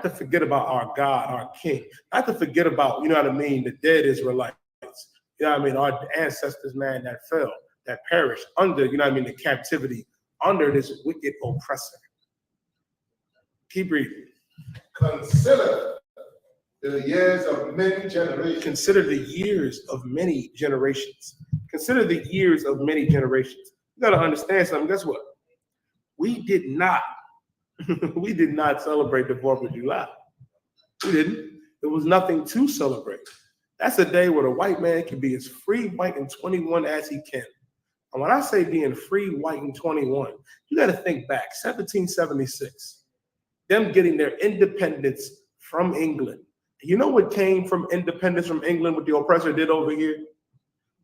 not to forget about our God, our King, not to forget about, you know what I mean, the dead Israelites, you know what I mean, our ancestors, man, that fell, that perished under, you know what I mean, the captivity under this wicked oppressor. Keep reading. Consider the years of many generations. Consider the years of many generations. Consider the years of many generations. You got to understand something. Guess what? We did not celebrate the 4th of July. We didn't. There was nothing to celebrate. That's a day where the white man can be as free, white, and 21 as he can. And when I say being free, white, and 21, you got to think back, 1776, them getting their independence from England. You know what came from independence from England, what the oppressor did over here?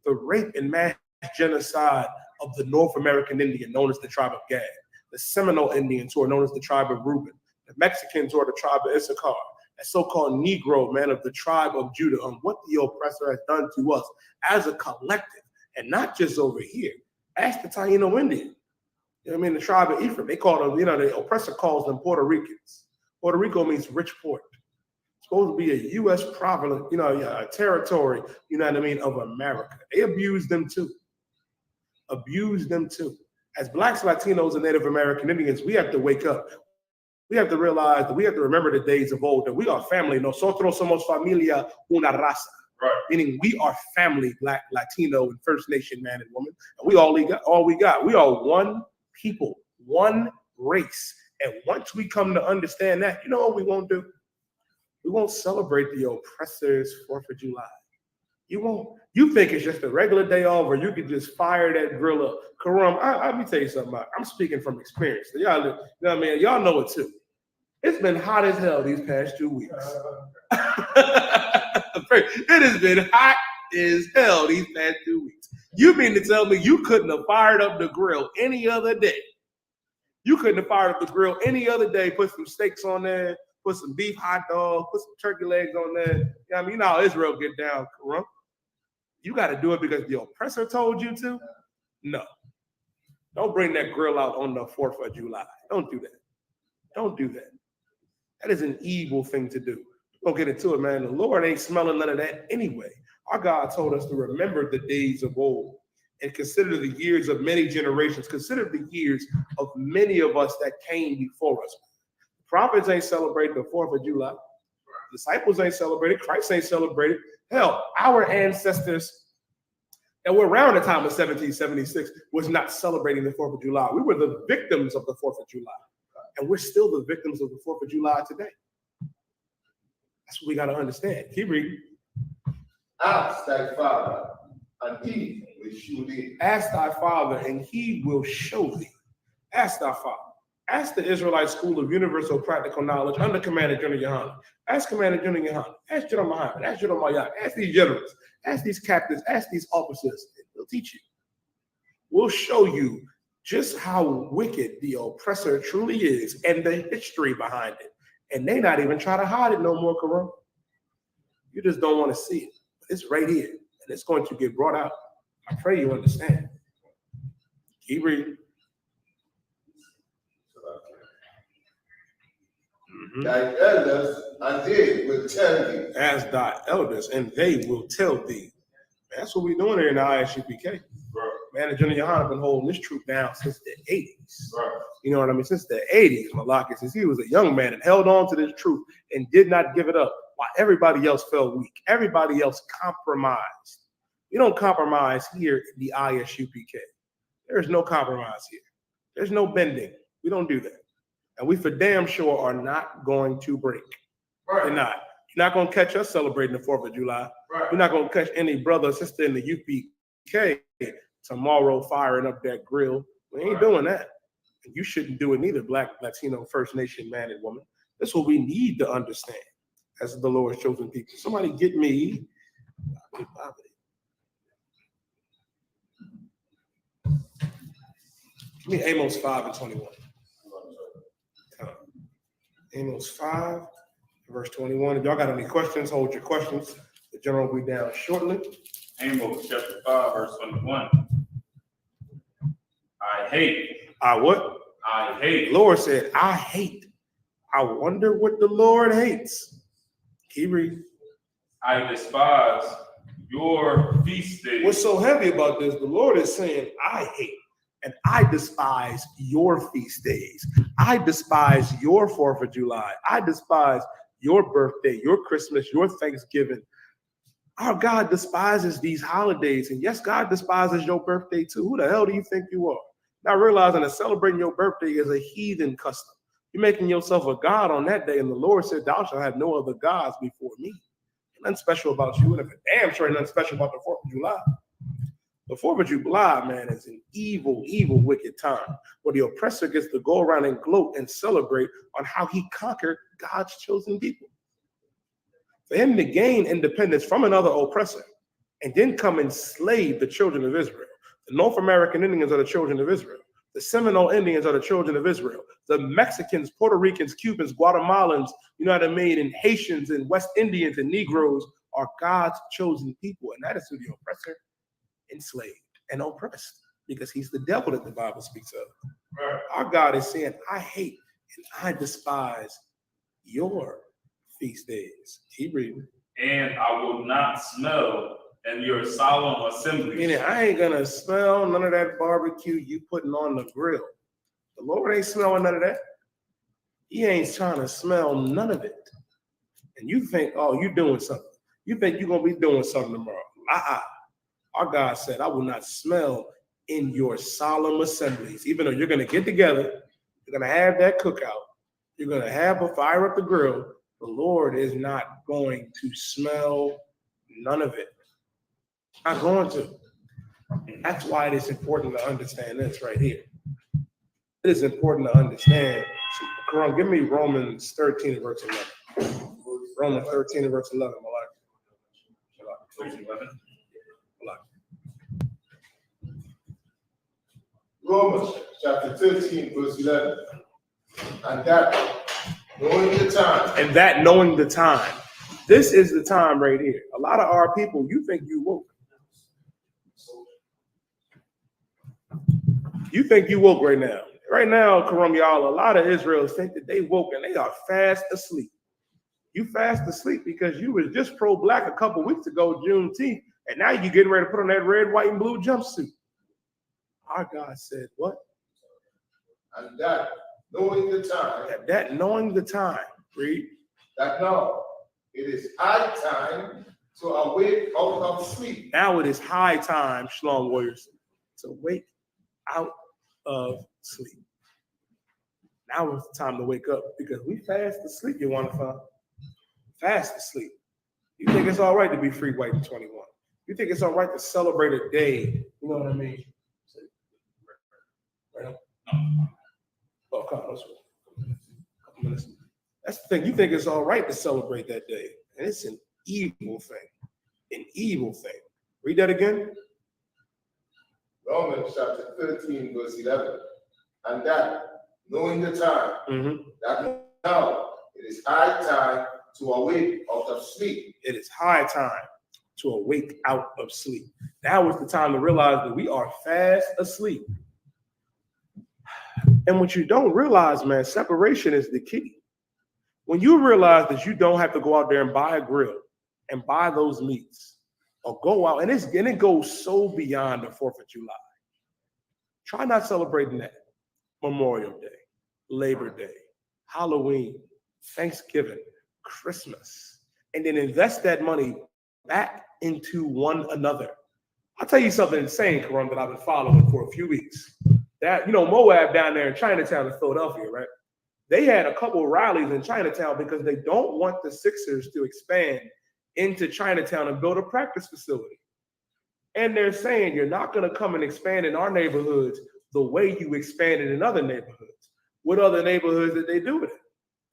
The rape and mass genocide of the North American Indian, known as the tribe of Gad, the Seminole Indians, who are known as the tribe of Reuben, the Mexicans, who are the tribe of Isupk, a so-called Negro, man, of the tribe of Judah, on what the oppressor has done to us as a collective, and not just over here. Ask the Taino Indian. You know what I mean? The tribe of Ephraim, they call them, you know, the oppressor calls them Puerto Ricans. Puerto Rico means rich port. It's supposed to be a U.S. province, you know, a territory, you know what I mean, of America. They abused them too. Abused them too. As Blacks, Latinos, and Native American Indians, we have to wake up. We have to realize that we have to remember the days of old, that we are family. Nosotros somos familia una raza. Right. Meaning we are family, Black, Latino, and First Nation man and woman. And we all we got. We are one people, one race. And once we come to understand that, you know what we won't do? We won't celebrate the oppressor's 4th of July. You won't. You think it's just a regular day off where you can just fire that grill up. Karam, let me tell you something. I'm speaking from experience. So y'all, you know what I mean? Y'all know it too. It's been hot as hell these past 2 weeks. It has been hot as hell these past 2 weeks. You mean to tell me you couldn't have fired up the grill any other day? You couldn't have fired up the grill any other day, put some steaks on there, put some beef hot dog, put some turkey legs on there. You know what I mean? You know how Israel get down, Karam. You got to do it because the oppressor told you to? No. Don't bring that grill out on the 4th of July. Don't do that. Don't do that. That is an evil thing to do. We'll get into it, man. The Lord ain't smelling none of that anyway. Our God told us to remember the days of old and consider the years of many generations. Consider the years of many of us that came before us. The prophets ain't celebrating the 4th of July. The disciples ain't celebrated. Christ ain't celebrated. Hell, our ancestors that were around the time of 1776 was not celebrating the 4th of July. We were the victims of the 4th of July. And we're still the victims of the 4th of July today. That's what we got to understand. Keep reading. Ask thy father, and he will show thee. Ask thy father, and he will show thee. Ask thy father. Ask the Israelite School of Universal Practical Knowledge under Commander General Yohanan. Ask Commander General Yohanan. Ask General Muhammad. Ask General Mayak. Ask these generals. Ask these captains. Ask these officers. They'll teach you. We'll show you just how wicked the oppressor truly is and the history behind it. And they not even try to hide it no more, Karam. You just don't want to see it. It's right here, and it's going to get brought out. I pray you understand. Keep reading. Thy elders, and they will tell thee. Ask thy elders, and they will tell thee. That's what we're doing here in the Isupk. Right. Man, General Yohanan been holding this troop down since the 80s. Right. You know what I mean? Since the 80s, Malaki, since he was a young man and held on to this truth and did not give it up while everybody else fell weak. Everybody else compromised. You don't compromise here in the Isupk. There's no compromise here. There's no bending. We don't do that. And we for damn sure are not going to break. Right. We're not. You're not going to catch us celebrating the 4th of July. Right. You're not going to catch any brother or sister in the UPK tomorrow firing up that grill. We ain't doing that. And you shouldn't do it neither, Black, Latino, First Nation man and woman. That's what we need to understand as the Lord's chosen people. Somebody get me. Give me Amos 5:21. Amos 5, verse 21. If y'all got any questions, hold your questions. The general will be down shortly. Amos chapter 5, verse 21. I hate. I what? I hate. The Lord said, I hate. I wonder what the Lord hates. Keep reading. I despise your feast days. What's so heavy about this? The Lord is saying, I hate and I despise your feast days. I despise your 4th of July. I despise your birthday, your Christmas, your Thanksgiving. Our God despises these holidays. And yes, God despises your birthday too. Who the hell do you think you are? Not realizing that celebrating your birthday is a heathen custom. You're making yourself a god on that day. And the Lord said, thou shalt have no other gods before me. Nothing special about you. And if damn sure nothing special about the 4th of July. The 4th of July, man, is an evil, evil, wicked time where the oppressor gets to go around and gloat and celebrate on how he conquered God's chosen people. For him to gain independence from another oppressor and then come and enslave the children of Israel. The North American Indians are the children of Israel. The Seminole Indians are the children of Israel. The Mexicans, Puerto Ricans, Cubans, Guatemalans, you know what I mean, and Haitians and West Indians and Negroes are God's chosen people. And that is who the oppressor enslaved and oppressed, because he's the devil that the Bible speaks of. Right. Our God is saying, I hate and I despise your feast days. Keep reading. And I will not smell in your solemn assemblies. Meaning, I ain't gonna smell none of that barbecue you putting on the grill. The Lord ain't smelling none of that. He ain't trying to smell none of it. And you think, oh, you're doing something. You think you're gonna be doing something tomorrow. Our God said, I will not smell in your solemn assemblies. Even though you're gonna get together, you're gonna have that cookout, you're gonna have a fire at the grill, the Lord is not going to smell none of it. Not going to. That's why it is important to understand this right here. It is important to understand. Come on, give me Romans 13 and verse 11. Romans 13 and verse 11, my life. Romans chapter 13, verse 11. And that knowing the time. And that knowing the time. This is the time right here. A lot of our people, you think you woke. You think you woke right now. Right now, Karam, y'all, a lot of Israelis think that they woke and they are fast asleep. You fast asleep because you was just pro-black a couple weeks ago, Juneteenth, and now you're getting ready to put on that red, white, and blue jumpsuit. Our God said, what? And that knowing the time. That knowing the time. Read. That now it is high time to awake out of sleep. Now it is high time, Shalom warriors, to wake out of sleep. Now it's time to wake up because we fast asleep, you want to find. Fast asleep. You think it's all right to be free white in 21. You think it's all right to celebrate a day, you know what I mean? Right? Oh, come on, couple minutes. That's the thing. You think it's all right to celebrate that day. And it's an evil thing. An evil thing. Read that again. Romans chapter 13, verse 11. And that, knowing the time, that now it is high time to awake out of sleep. It is high time to awake out of sleep. Now is the time to realize that we are fast asleep. And what you don't realize, man, separation is the key. When you realize that you don't have to go out there and buy a grill and buy those meats or go out, and it goes so beyond the 4th of July. Try not celebrating that. Memorial Day, Labor Day, Halloween, Thanksgiving, Christmas, and then invest that money back into one another. I'll tell you something insane, Karam, that I've been following for a few weeks. That, you know, Moab down there in Chinatown in Philadelphia, right? They had a couple of rallies in Chinatown because they don't want the Sixers to expand into Chinatown and build a practice facility. And they're saying you're not going to come and expand in our neighborhoods the way you expanded in other neighborhoods. What other neighborhoods did they do it in?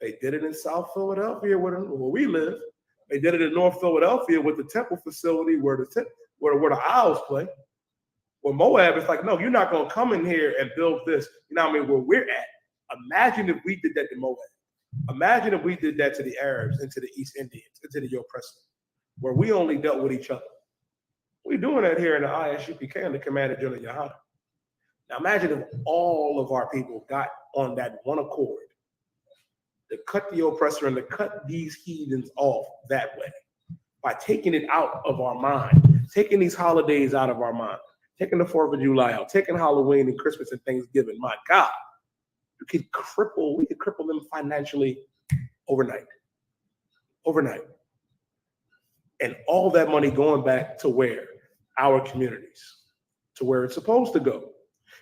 They did it in South Philadelphia where we live. They did it in North Philadelphia with the Temple facility where the Owls play. Well, Moab is like, no, you're not going to come in here and build this. You know what I mean? Where we're at. Imagine if we did that to Moab. Imagine if we did that to the Arabs and to the East Indians and to the oppressor, where we only dealt with each other. We're doing that here in the Isupk and the Commander General Yohana. Now imagine if all of our people got on that one accord to cut the oppressor and to cut these heathens off that way by taking it out of our mind, taking these holidays out of our mind, taking the 4th of July out, taking Halloween and Christmas and Thanksgiving. My God, we could cripple them financially overnight. And all that money going back to where? Our communities, to where it's supposed to go.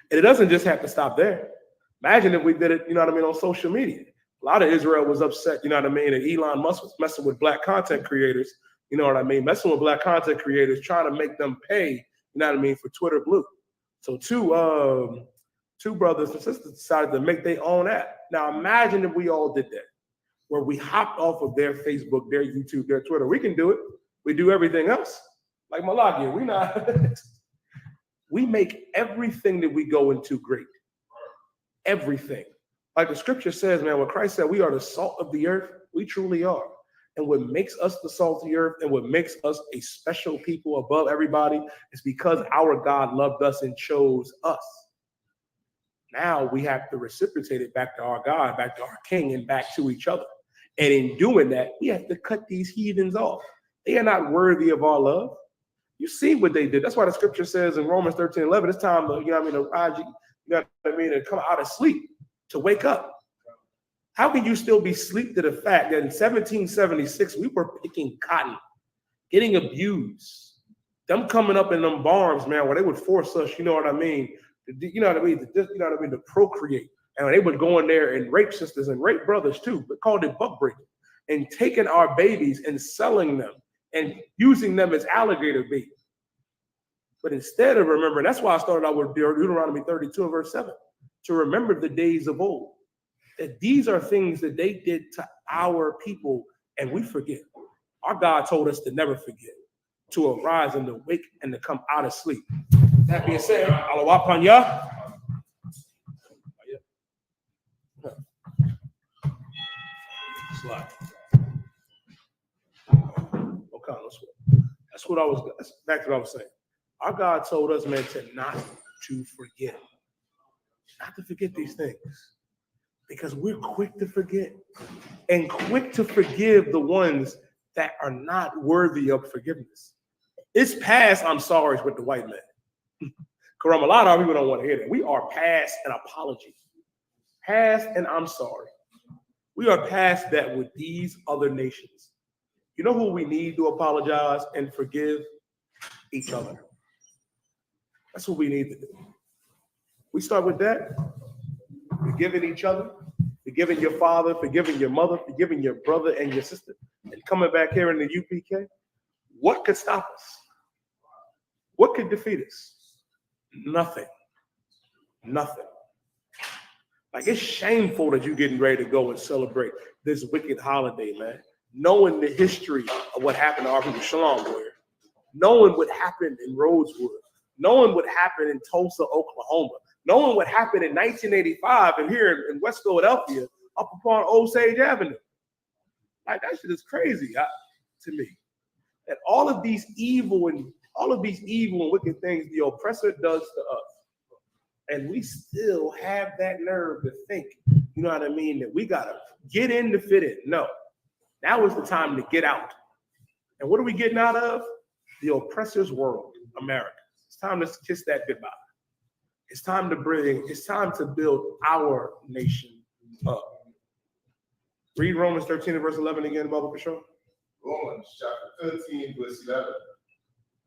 And it doesn't just have to stop there. Imagine if we did it, on social media. A lot of Israel was upset, and Elon Musk was messing with black content creators, messing with black content creators, trying to make them pay, for Twitter Blue. So two brothers and sisters decided to make their own app. Now imagine if we all did that, where we hopped off of their Facebook, their YouTube, their Twitter. We can do it. We do everything else. Like Malakia, we make everything that we go into great. Everything. Like the scripture says, man, what Christ said, we are the salt of the earth. We truly are. And what makes us the salt of the earth and what makes us a special people above everybody is because our God loved us and chose us. Now we have to reciprocate it back to our God, back to our King, and back to each other. And in doing that, we have to cut these heathens off. They are not worthy of our love. You see what they did. That's why the scripture says in Romans 13:11, it's time to, to rise, to come out of sleep, to wake up. How can you still be asleep to the fact that in 1776, we were picking cotton, getting abused, them coming up in them barns, man, where they would force us, to procreate. And they would go in there and rape sisters and rape brothers too, but called it buck breaking, and taking our babies and selling them and using them as alligator bait. But instead of remembering, that's why I started out with Deuteronomy 32 and verse 7, to remember the days of old, that these are things that they did to our people, and we forget. Our God told us to never forget, to arise and to wake and to come out of sleep. That being said, Aloha Panya. Slide. Okay, that's what I was. That's back to what I was saying. Our God told us, man, not to forget these things, because we're quick to forget and quick to forgive the ones that are not worthy of forgiveness. It's past I'm sorry with the white man. Karam, a lot of our people don't want to hear that. We are past an apology, past and I'm sorry. We are past that with these other nations. You know who we need to apologize and forgive? Each other. That's what we need to do. We start with that, forgiving each other, forgiving your father, forgiving your mother, forgiving your brother and your sister, and coming back here in the UPK. What could stop us? What could defeat us? Nothing. Nothing. Like, it's shameful that you're getting ready to go and celebrate this wicked holiday, man. Knowing the history of what happened to our people, Shalom, warrior. Knowing what happened in Rosewood. Knowing what happened in Tulsa, Oklahoma. Knowing what happened in 1985 and here in West Philadelphia up upon Osage Avenue. Like, that shit is crazy to me. And all of these evil and wicked things the oppressor does to us. And we still have that nerve to think, that we got to get in to fit in. No, now is the time to get out. And what are we getting out of? The oppressor's world, America. It's time to kiss that goodbye. It's time to build our nation up. Read Romans 13 and verse 11 again, Baba Kishore. Romans chapter 13, verse 11.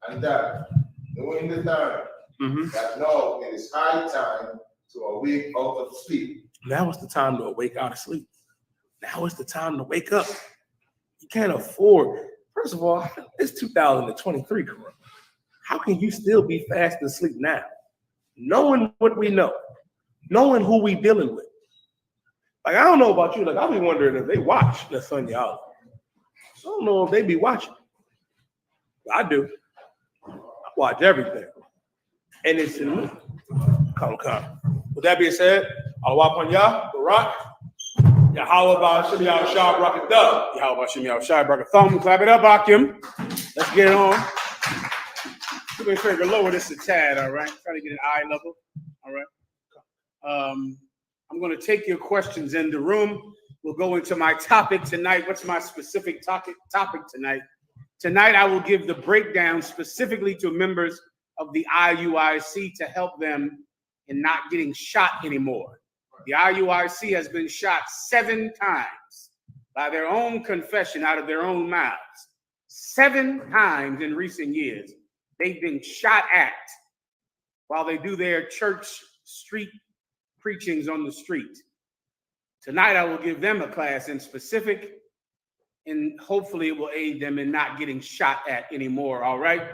And that, knowing the time, that now it is high time to awake out of sleep. Now is the time to awake out of sleep. Now is the time to wake up. You can't afford. First of all, it's 2023, correct? How can you still be fast asleep now? Knowing what we know, knowing who we dealing with. Like, I don't know about you. Like, I'll be wondering if they watch the Sun Y'all. I don't know if they be watching. I do. I watch everything. And it's in me. Come. With that being said, Aloha Panya, Barak. Yahweh Ba'Shem Yahushua Barak Dub. Yahweh Ba'Shem Yahushua Barak Thumb. Clap it up, Akim. Let's get it on. We're going to try to lower this a tad, all right? Try to get an eye level, all right? I'm going to take your questions in the room. we'll go into my topic tonight. What's my specific topic tonight? Tonight, I will give the breakdown specifically to members of the IUIC to help them in not getting shot anymore. The IUIC has been shot 7 times by their own confession out of their own mouths. 7 times in recent years, they've been shot at while they do their church street preachings on the street. Tonight, I will give them a class in specific, and hopefully it will aid them in not getting shot at anymore, all right?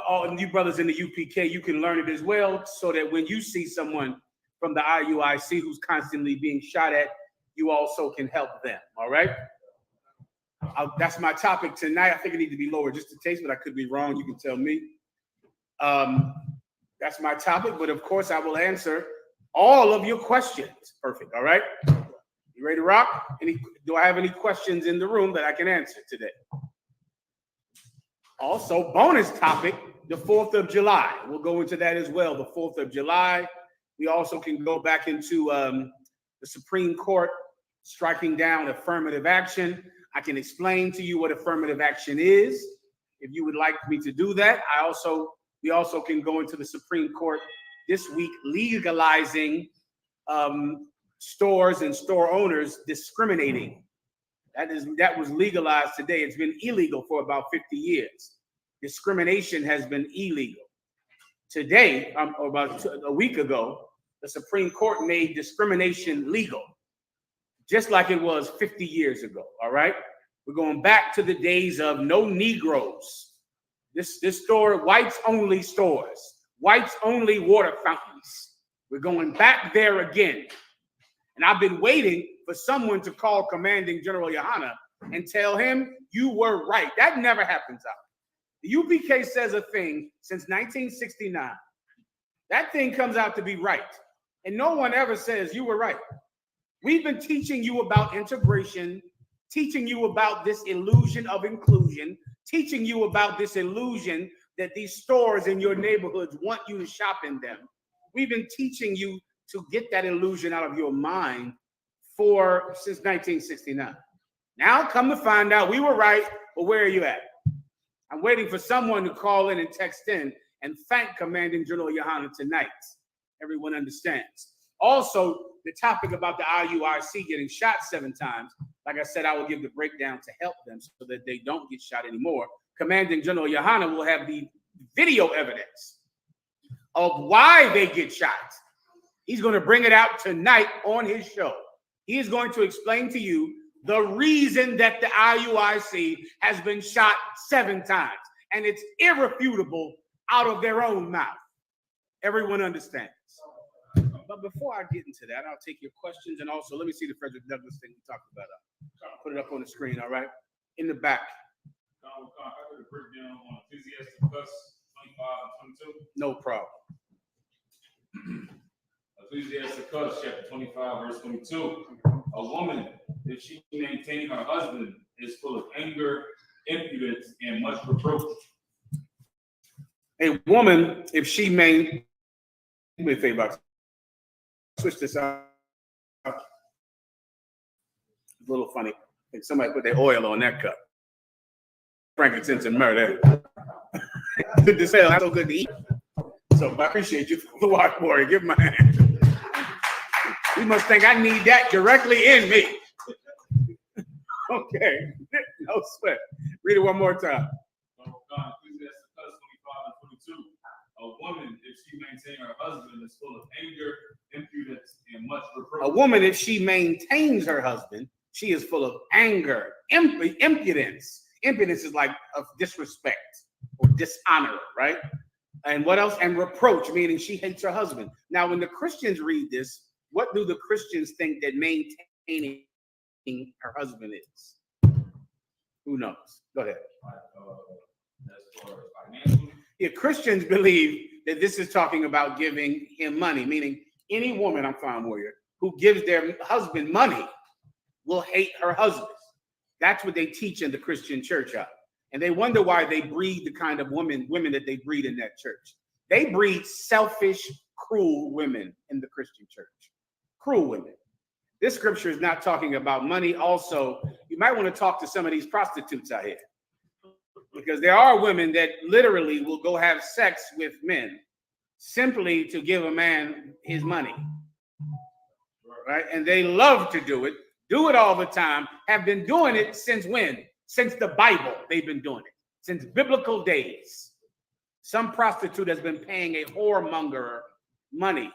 All you brothers in the UPK, you can learn it as well, so that when you see someone from the IUIC who's constantly being shot at, you also can help them, all right? That's my topic tonight. I think it needs to be lower just a taste, but I could be wrong. You can tell me. That's my topic, but of course I will answer all of your questions. Perfect, all right? You ready to rock? Do I have any questions in the room that I can answer today? Also, bonus topic, the 4th of July. We'll go into that as well, the 4th of July. We also can go back into the Supreme Court striking down affirmative action. I can explain to you what affirmative action is, if you would like me to do that. We also can go into the Supreme Court this week legalizing stores and store owners discriminating. That was legalized today. It's been illegal for about 50 years. Discrimination has been illegal. Today, or about a week ago, the Supreme Court made discrimination legal, just like it was 50 years ago, all right? We're going back to the days of no Negroes. This store, whites-only stores, whites-only water fountains. We're going back there again. And I've been waiting for someone to call Commanding General Yohana and tell him you were right. That never happens out. The UPK says a thing since 1969. That thing comes out to be right. And no one ever says you were right. We've been teaching you about integration, teaching you about this illusion of inclusion, teaching you about this illusion that these stores in your neighborhoods want you to shop in them. We've been teaching you to get that illusion out of your mind since 1969. Now come to find out we were right, but where are you at? I'm waiting for someone to call in and text in and thank Commanding General Yohana tonight. Everyone understands. Also, the topic about the IUIC getting shot 7 times, like I said, I will give the breakdown to help them so that they don't get shot anymore. Commanding General Yohana will have the video evidence of why they get shot. He's going to bring it out tonight on his show. He is going to explain to you the reason that the IUIC has been shot 7 times. And it's irrefutable out of their own mouth. Everyone understands. But before I get into that, I'll take your questions. And also, let me see the Frederick Douglass thing we talked about. Put it up on the screen, all right? In the back. I heard a breakdown on Ecclesiastes 25 and 22. No problem. Ecclesiastes chapter 25, verse 22. A woman, if she maintain her husband, is full of anger, impudence, and much reproach. A woman, if she maintain, let me think about it. Switch this out. A little funny. I think somebody put their oil on that cup. Frankincense and myrrh there. Good to say, not so good to eat. So I appreciate you for the watch warrior. Give my hand. You must think I need that directly in me. Okay. No sweat. Read it one more time. Ecclesiastes 25 and 22. A woman, if she maintain her husband, is full of anger, impudence, and much reproach. A woman, if she maintains her husband, she is full of anger, impudence. Impudence is like of disrespect or dishonor, right? And what else? And reproach, meaning she hates her husband. Now, when the Christians read this, what do the Christians think that maintaining her husband is? Who knows? Go ahead. As far as financially. Yeah, Christians believe that this is talking about giving him money, meaning any woman, I'm fine, warrior, who gives their husband money will hate her husband. That's what they teach in the Christian church out. And they wonder why they breed the kind of women that they breed in that church. They breed selfish, cruel women in the Christian church. Cruel women. This scripture is not talking about money. Also, you might want to talk to some of these prostitutes out here, because there are women that literally will go have sex with men simply to give a man his money, right? And they love to do it all the time, have been doing it since when? Since the Bible, they've been doing it, since biblical days. Some prostitute has been paying a whoremonger money.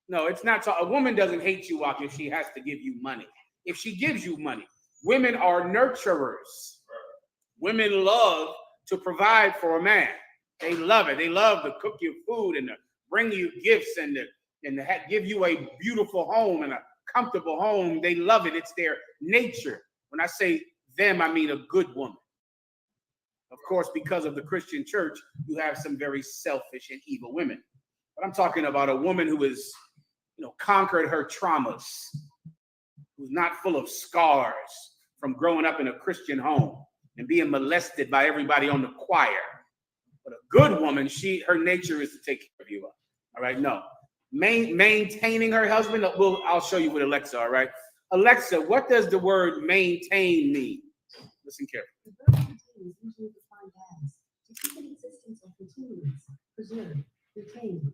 No, it's not. So a woman doesn't hate you if she has to give you money. If she gives you money, women are nurturers. Women love to provide for a man. They love it. They love to cook you food and to bring you gifts and to give you a beautiful home and a comfortable home. They love it. It's their nature. When I say them, I mean a good woman. Of course, because of the Christian church, you have some very selfish and evil women. But I'm talking about a woman who is, conquered her traumas, who's not full of scars from growing up in a Christian home and being molested by everybody on the choir. But a good woman, her nature is to take care of you. All right, no. Maintaining her husband, I'll show you with Alexa, all right? Alexa, what does the word maintain mean? Listen carefully. The verb maintain is usually defined as to keep in existence or continuance, preserve, retain,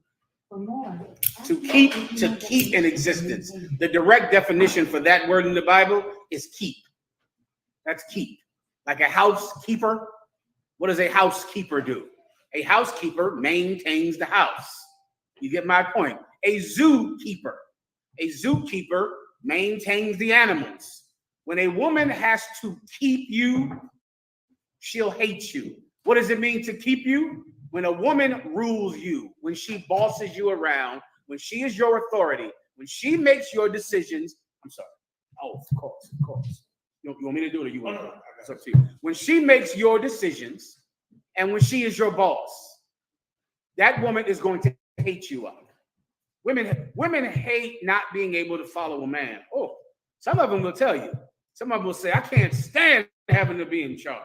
or more. To keep in existence. The direct definition for that word in the Bible is keep. That's keep. Like a housekeeper. What does a housekeeper do? A housekeeper maintains the house. You get my point. A zookeeper maintains the animals. When a woman has to keep you, she'll hate you. What does it mean to keep you? When a woman rules you, when she bosses you around, when she is your authority, when she makes your decisions. I'm sorry. Oh, of course. You want me to do it or you want to? It's up to you. When she makes your decisions and when she is your boss, that woman is going to hate you up. Women hate not being able to follow a man. Oh, some of them will tell you. Some of them will say, I can't stand having to be in charge.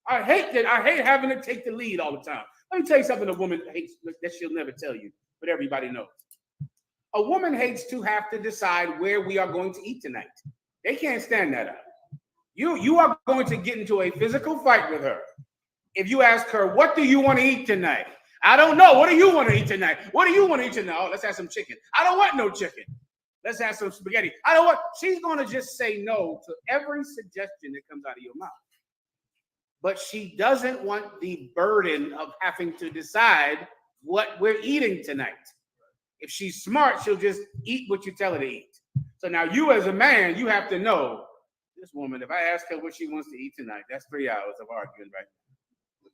I hate having to take the lead all the time. Let me tell you something a woman hates that she'll never tell you, but everybody knows. A woman hates to have to decide where we are going to eat tonight. They can't stand that up. You are going to get into a physical fight with her if you ask her, what do you want to eat tonight? I don't know. What do you want to eat tonight? What do you want to eat tonight? Oh, let's have some chicken. I don't want no chicken. Let's have some spaghetti. I don't want. She's going to just say no to every suggestion that comes out of your mouth. But she doesn't want the burden of having to decide what we're eating tonight. If she's smart, she'll just eat what you tell her to eat. So now you as a man, you have to know, this woman, if I ask her what she wants to eat tonight, that's 3 hours of arguing right now.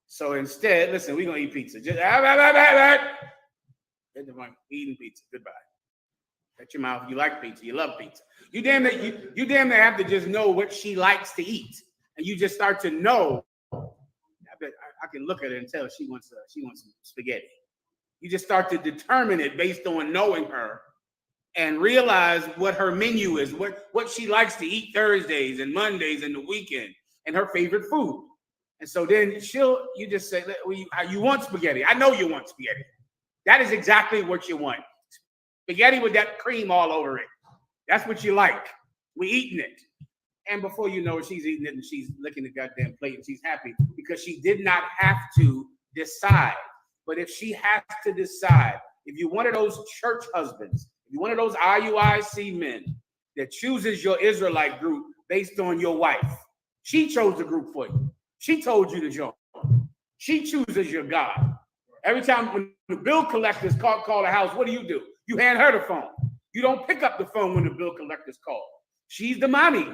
So instead, listen, we're going to eat pizza. Just eating pizza. Goodbye. Shut your mouth. You like pizza. You love pizza. You damn near have to just know what she likes to eat. And you just start to know. I can look at her and tell she wants some spaghetti. You just start to determine it based on knowing her and realize what her menu is, what she likes to eat Thursdays and Mondays and the weekend, and her favorite food. And so then you just say, you want spaghetti. I know you want spaghetti. That is exactly what you want. Spaghetti with that cream all over it. That's what you like. We're eating it. And before you know it, she's eating it and she's licking the goddamn plate and she's happy because she did not have to decide. But if she has to decide, if you're one of those church husbands, if you're one of those IUIC men that chooses your Israelite group based on your wife, she chose the group for you. She told you to join. She chooses your God. Every time when the bill collectors call the house, what do? You hand her the phone. You don't pick up the phone when the bill collectors call. She's the mommy.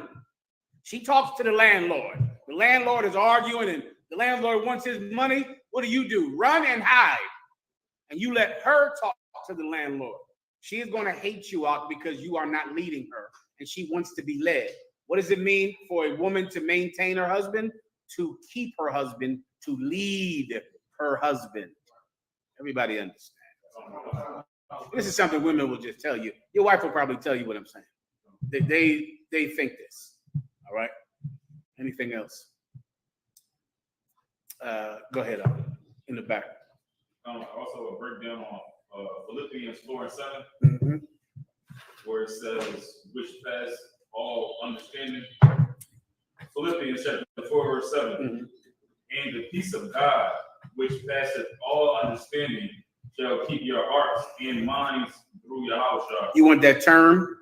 She talks to the landlord. The landlord is arguing and the landlord wants his money. What do? Run and hide. And you let her talk to the landlord. She is going to hate you out because you are not leading her and she wants to be led. What does it mean for a woman to maintain her husband? To keep her husband, to lead her husband. Everybody understands. This is something women will just tell you. Your wife will probably tell you what I'm saying. They think this. All right. Anything else? Go ahead. In the back. Also a breakdown on Philippians 4:7. Mm-hmm. where it says, which pass all understanding. Philippians chapter 4, verse 7. And the peace of God, which passeth all understanding, shall keep your hearts and minds through Yahushua. You want that term?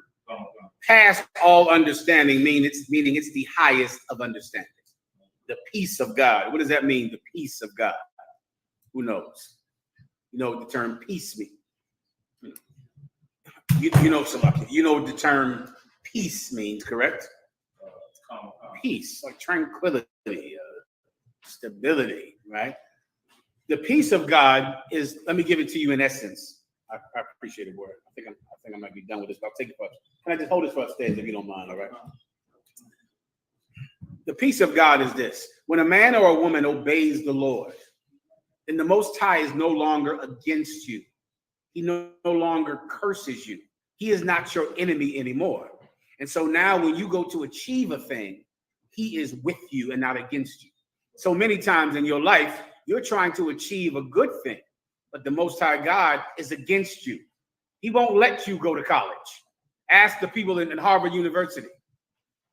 Past all understanding, meaning it's the highest of understanding. The peace of God. What does that mean? The peace of God. Who knows? You know what the term peace means. You know, Salaki. You know what the term peace means, correct? Peace, like tranquility, stability, right? The peace of God is. Let me give it to you in essence. I appreciate it, word. I think I might be done with this, but I'll take it first. Can I just hold this for upstairs if you don't mind? All right. The peace of God is this: when a man or a woman obeys the Lord, then the Most High is no longer against you. He no longer curses you. He is not your enemy anymore. And so now when you go to achieve a thing, he is with you and not against you. So many times in your life, you're trying to achieve a good thing, but the Most High God is against you. He won't let you go to college. Ask the people in Harvard University.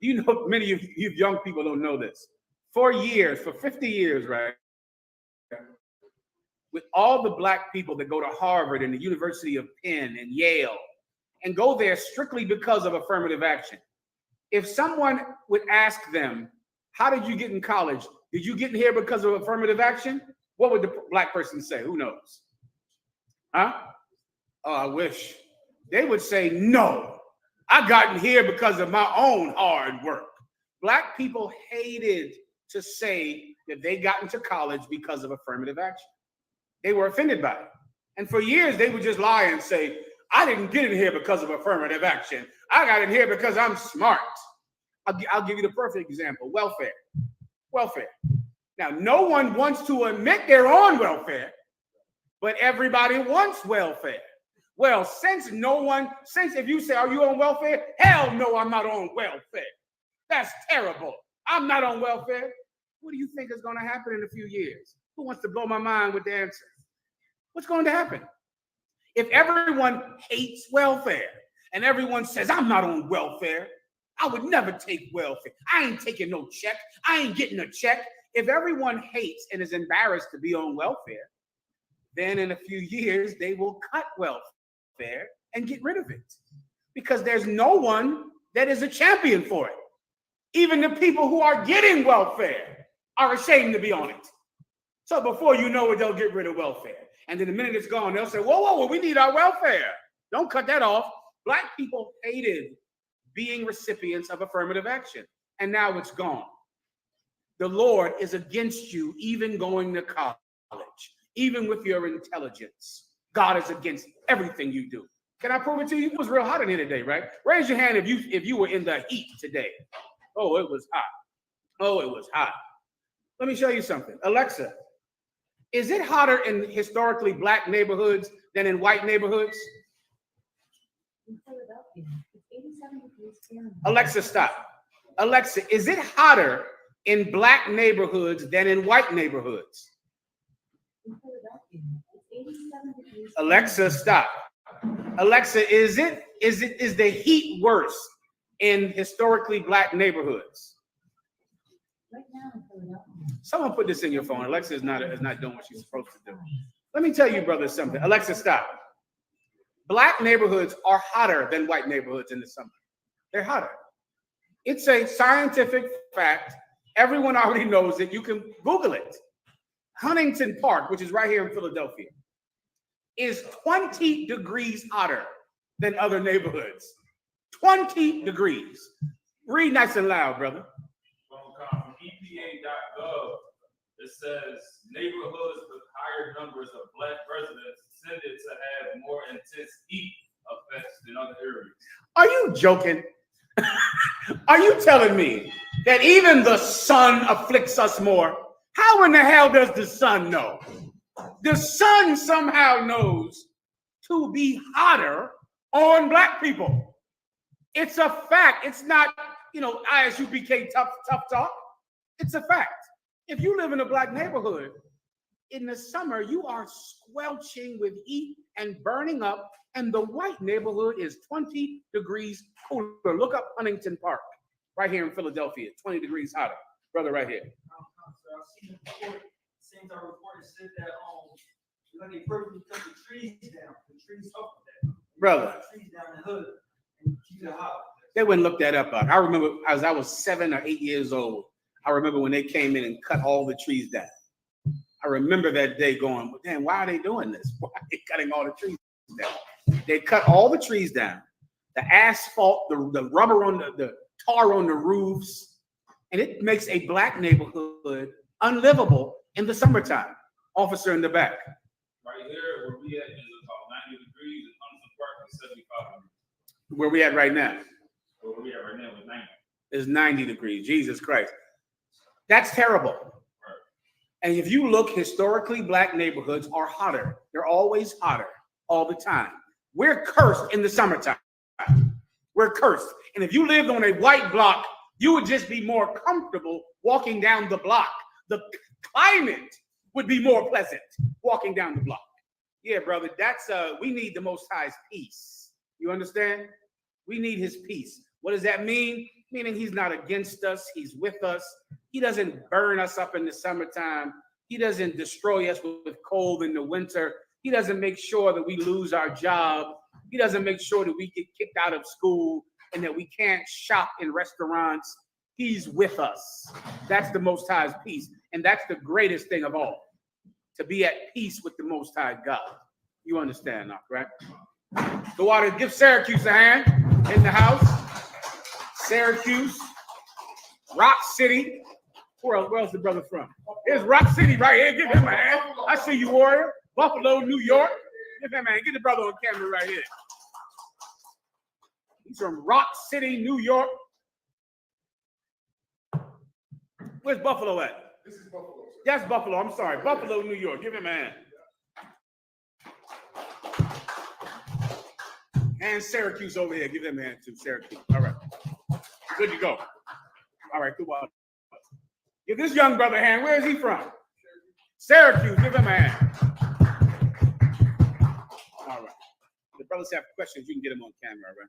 You know, many of you young people don't know this. For 50 years, right? With all the black people that go to Harvard and the University of Penn and Yale and go there strictly because of affirmative action. If someone would ask them, how did you get in college? Did you get in here because of affirmative action? What would the black person say? Who knows? Huh? Oh, I wish. They would say, no, I got in here because of my own hard work. Black people hated to say that they got into college because of affirmative action. They were offended by it. And for years, they would just lie and say, I didn't get in here because of affirmative action. I got in here because I'm smart. I'll give you the perfect example, welfare. Welfare. Now, no one wants to admit they're on welfare, but everybody wants welfare. Well, since if you say, are you on welfare? Hell no, I'm not on welfare. That's terrible. I'm not on welfare. What do you think is going to happen in a few years? Who wants to blow my mind with the answer? What's going to happen? If everyone hates welfare and everyone says, I'm not on welfare, I would never take welfare. I ain't taking no check. I ain't getting a check. If everyone hates and is embarrassed to be on welfare, then in a few years, they will cut welfare and get rid of it because there's no one that is a champion for it. Even the people who are getting welfare are ashamed to be on it. So before you know it, they'll get rid of welfare. And then the minute it's gone, they'll say, whoa, we need our welfare. Don't cut that off. Black people hated being recipients of affirmative action. And now it's gone. The Lord is against you even going to college, even with your intelligence. God is against everything you do. Can I prove it to you? It was real hot in here today, right? Raise your hand if you were in the heat today. Oh, it was hot. Oh, it was hot. Let me show you something. Alexa, is it hotter in historically black neighborhoods than in white neighborhoods? In Philadelphia, it's 87 degrees Fahrenheit. Alexa, stop. Alexa, is it hotter in black neighborhoods than in white neighborhoods? In Philadelphia, it's 87 degrees. Alexa, stop. Alexa, is the heat worse in historically black neighborhoods? Right now in Philadelphia. Someone put this in your phone. Alexa is not doing what she's supposed to do. Let me tell you, brother, something. Alexa, stop. Black neighborhoods are hotter than white neighborhoods in the summer. They're hotter. It's a scientific fact. Everyone already knows it. You can Google it. Huntington Park, which is right here in Philadelphia, is 20 degrees hotter than other neighborhoods. 20 degrees. Read nice and loud, brother. From EPA.gov, it says neighborhoods with higher numbers of black residents tended to have more intense heat effects than other areas. Are you joking? Are you telling me that even the sun afflicts us more? How in the hell does the sun know? The sun somehow knows to be hotter on black people. It's a fact. It's not, ISUPK tough talk. It's a fact. If you live in a black neighborhood, in the summer, you are squelching with heat and burning up, and the white neighborhood is 20 degrees cooler. Look up Huntington Park, right here in Philadelphia, 20 degrees hotter. Brother, right here. I've seen the report, same our report said that when they purposely cut the trees down, the trees up there. Brother. Trees down the hood and keep it hot. They wouldn't look that up. I remember as I was 7 or 8 years old, I remember when they came in and cut all the trees down. I remember that day going, well, damn, why are they doing this? Why are they cutting all the trees down? They cut all the trees down, the asphalt, the rubber on the tar on the roofs, and it makes a black neighborhood unlivable in the summertime. Officer in the back. Right here, where we at is about 90 degrees, and Huntington Park is 75 degrees. Where we at right now? Where we at right now is 90. Is 90 degrees. Jesus Christ. That's terrible. And if you look historically, black neighborhoods are hotter. They're always hotter all the time. We're cursed in the summertime. We're cursed. And if you lived on a white block, you would just be more comfortable walking down the block. The climate would be more pleasant walking down the block. Yeah, brother, that's we need the Most High's peace. You understand? We need his peace. What does that mean? Meaning he's not against us, he's with us. He doesn't burn us up in the summertime. He doesn't destroy us with cold in the winter. He doesn't make sure that we lose our job. He doesn't make sure that we get kicked out of school and that we can't shop in restaurants. He's with us. That's the Most High's peace. And that's the greatest thing of all, to be at peace with the Most High God. You understand now, right? Go out and give Syracuse a hand in the house. Syracuse, Rock City. Where else the brother from? Here's Rock City right here. Give him a hand. I see you, Warrior. Buffalo, New York. Give him a hand. Get the brother on camera right here. He's from Rock City, New York. Where's Buffalo at? This is Buffalo. That's Buffalo. I'm sorry. Buffalo, New York. Give him a hand. And Syracuse over here. Give him a hand too. Syracuse. All right. Good to go. All right. Good one. Give this young brother a hand. Where is he from? Syracuse. Give him a hand. All right. The brothers have questions. You can get them on camera, right?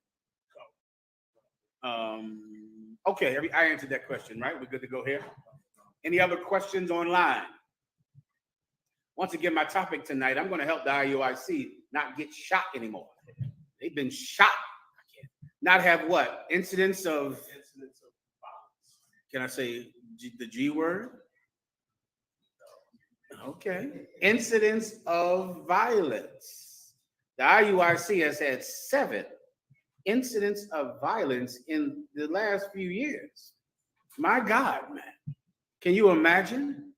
Okay. I answered that question, right? We're good to go here. Any other questions online? Once again, my topic tonight, I'm going to help the IUIC not get shot anymore. They've been shot. Not have what? Incidents of violence. Can I say the G word? Okay. Incidents of violence. The IUIC has had 7 incidents of violence in the last few years. My God, man. Can you imagine?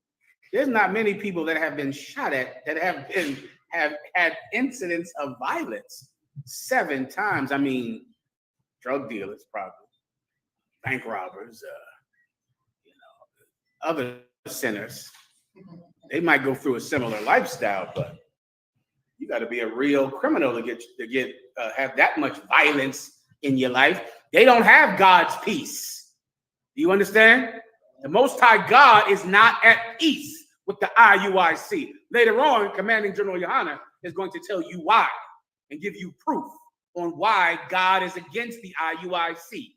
There's not many people that have been shot at that have had incidents of violence 7 times. I mean, drug dealers, probably, bank robbers, other sinners. They might go through a similar lifestyle, but you got to be a real criminal to have that much violence in your life. They don't have God's peace. Do you understand? The Most High God is not at peace with the IUIC. Later on, Commanding General Yohana is going to tell you why and give you proof on why God is against the IUIC.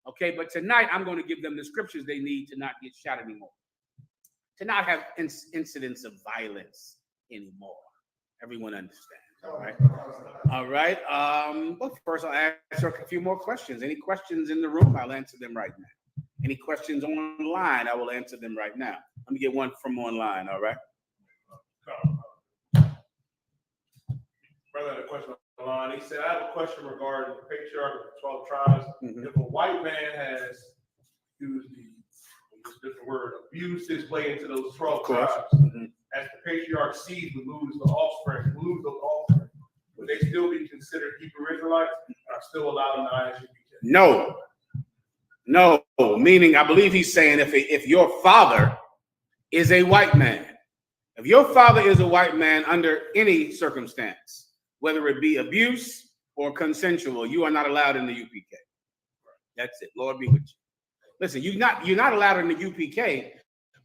Okay, but tonight I'm going to give them the scriptures they need to not get shot anymore, to not have incidents of violence anymore. Everyone understands, all right? All right. But first, I'll answer a few more questions. Any questions in the room? I'll answer them right now. Any questions online? I will answer them right now. Let me get one from online, all right? Brother had a question online. He said, I have a question regarding the patriarch of the 12 tribes. Mhm. If a white man has used different word, abused his way into those 12 tribes, as the patriarch seed would lose the offspring, would they still be considered Hebrew Israelites or still allowed in the ISUPK? No, meaning I believe he's saying if your father is a white man, if your father is a white man under any circumstance, whether it be abuse or consensual, you are not allowed in the UPK. That's it. Lord be with you. Listen, you're not allowed in the UPK,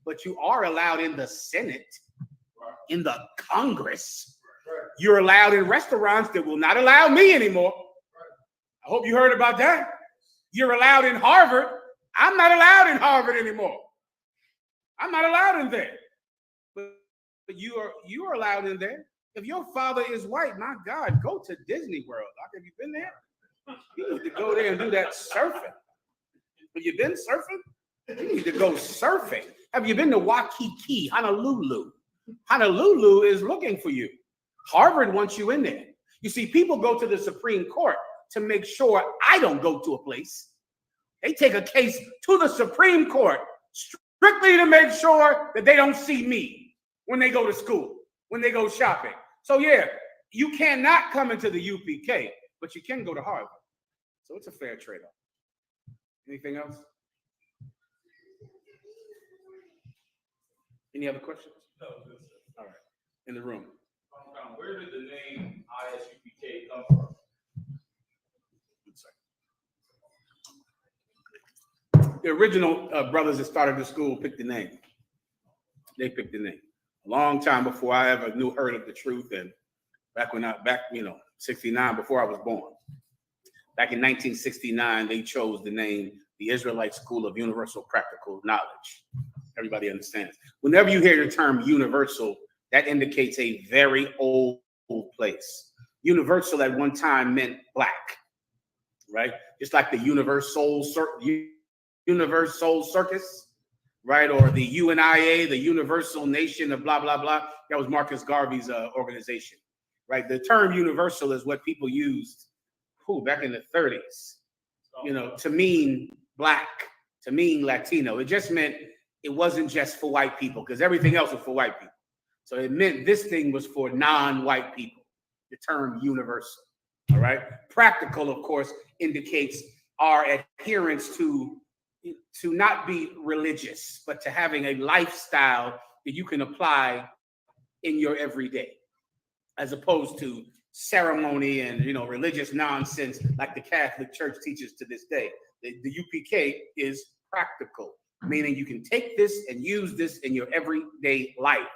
but you are allowed in the Senate. in the Congress. You're allowed in restaurants that will not allow me anymore. I hope you heard about that. You're allowed in Harvard. I'm not allowed in Harvard anymore. I'm not allowed in there. But you are allowed in there. If your father is white, my God, go to Disney World. Have you been there? You need to go there and do that surfing. Have you been surfing? You need to go surfing. Have you been to Waikiki, Honolulu? Honolulu is looking for you. Harvard wants you in there. You see, people go to the Supreme Court to make sure I don't go to a place. They take a case to the Supreme Court strictly to make sure that they don't see me when they go to school, when they go shopping. So yeah, you cannot come into the UPK, but you can go to Harvard. So it's a fair trade-off. Anything else? Any other questions? No. All right. In the room. Where did the name ISUPK come from? The original brothers that started the school picked the name. They picked the name. A long time before I ever heard of the truth, and back 69, before I was born. Back in 1969, they chose the name the Israelite School of Universal Practical Knowledge. Everybody understands. Whenever you hear the term universal, that indicates a very old place. Universal at one time meant black, right? Just like the Universal Circus, right? Or the UNIA, the Universal Nation of blah, blah, blah. That was Marcus Garvey's organization, right? The term universal is what people used back in the 30s, to mean black, to mean Latino. It just meant it wasn't just for white people, because everything else was for white people. So it meant this thing was for non-white people, the term universal, all right? Practical, of course, indicates our adherence to not be religious, but to having a lifestyle that you can apply in your everyday, as opposed to ceremony and religious nonsense like the Catholic Church teaches to this day. The UPK is practical, meaning you can take this and use this in your everyday life,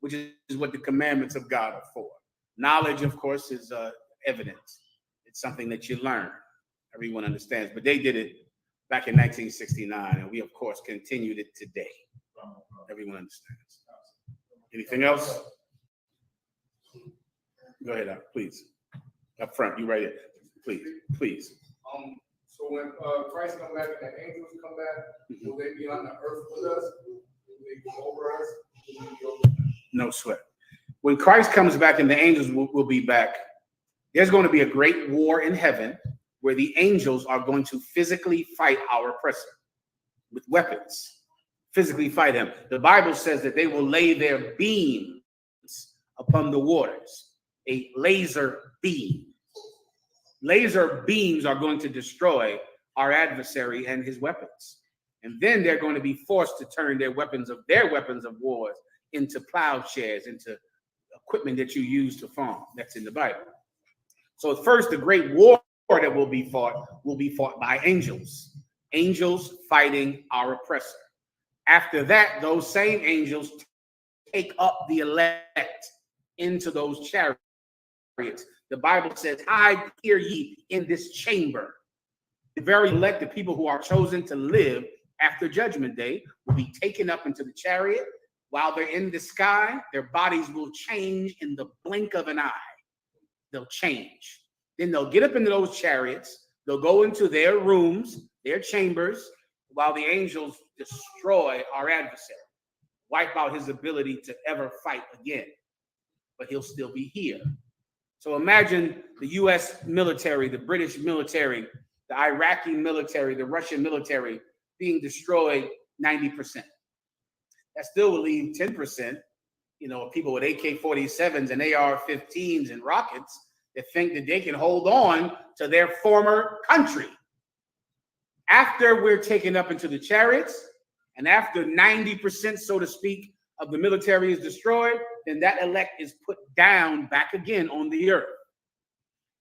which is what the commandments of God are for. Knowledge, of course, is evidence. It's something that you learn. Everyone understands, but they did it back in 1969, and we, of course, continued it today. Everyone understands. Anything else? Go ahead, please. Up front, you right here. Please. So when Christ come back and the angels come back, will they be on the earth with us? Will they be over us? Will they be over? No sweat. When Christ comes back and the angels will be back, there's going to be a great war in heaven where the angels are going to physically fight our oppressor with weapons, physically fight him. The Bible says that they will lay their beams upon the waters, a laser beam. Laser beams are going to destroy our adversary and his weapons. And then they're going to be forced to turn their weapons of wars into plowshares, into equipment that you use to farm. That's in the Bible. So first, the great war that will be fought by angels. Angels fighting our oppressor. After that, those same angels take up the elect into those chariots. The Bible says, hide here ye in this chamber. The very elect, the people who are chosen to live after Judgment Day, will be taken up into the chariot. While they're in the sky, their bodies will change in the blink of an eye. They'll change. Then they'll get up into those chariots. They'll go into their rooms, their chambers, while the angels destroy our adversary, wipe out his ability to ever fight again. But he'll still be here. So imagine the U.S. military, the British military, the Iraqi military, the Russian military being destroyed 90%. That still will leave 10%, people with AK-47s and AR-15s and rockets that think that they can hold on to their former country. After we're taken up into the chariots, and after 90%, so to speak, of the military is destroyed, then that elect is put down back again on the earth.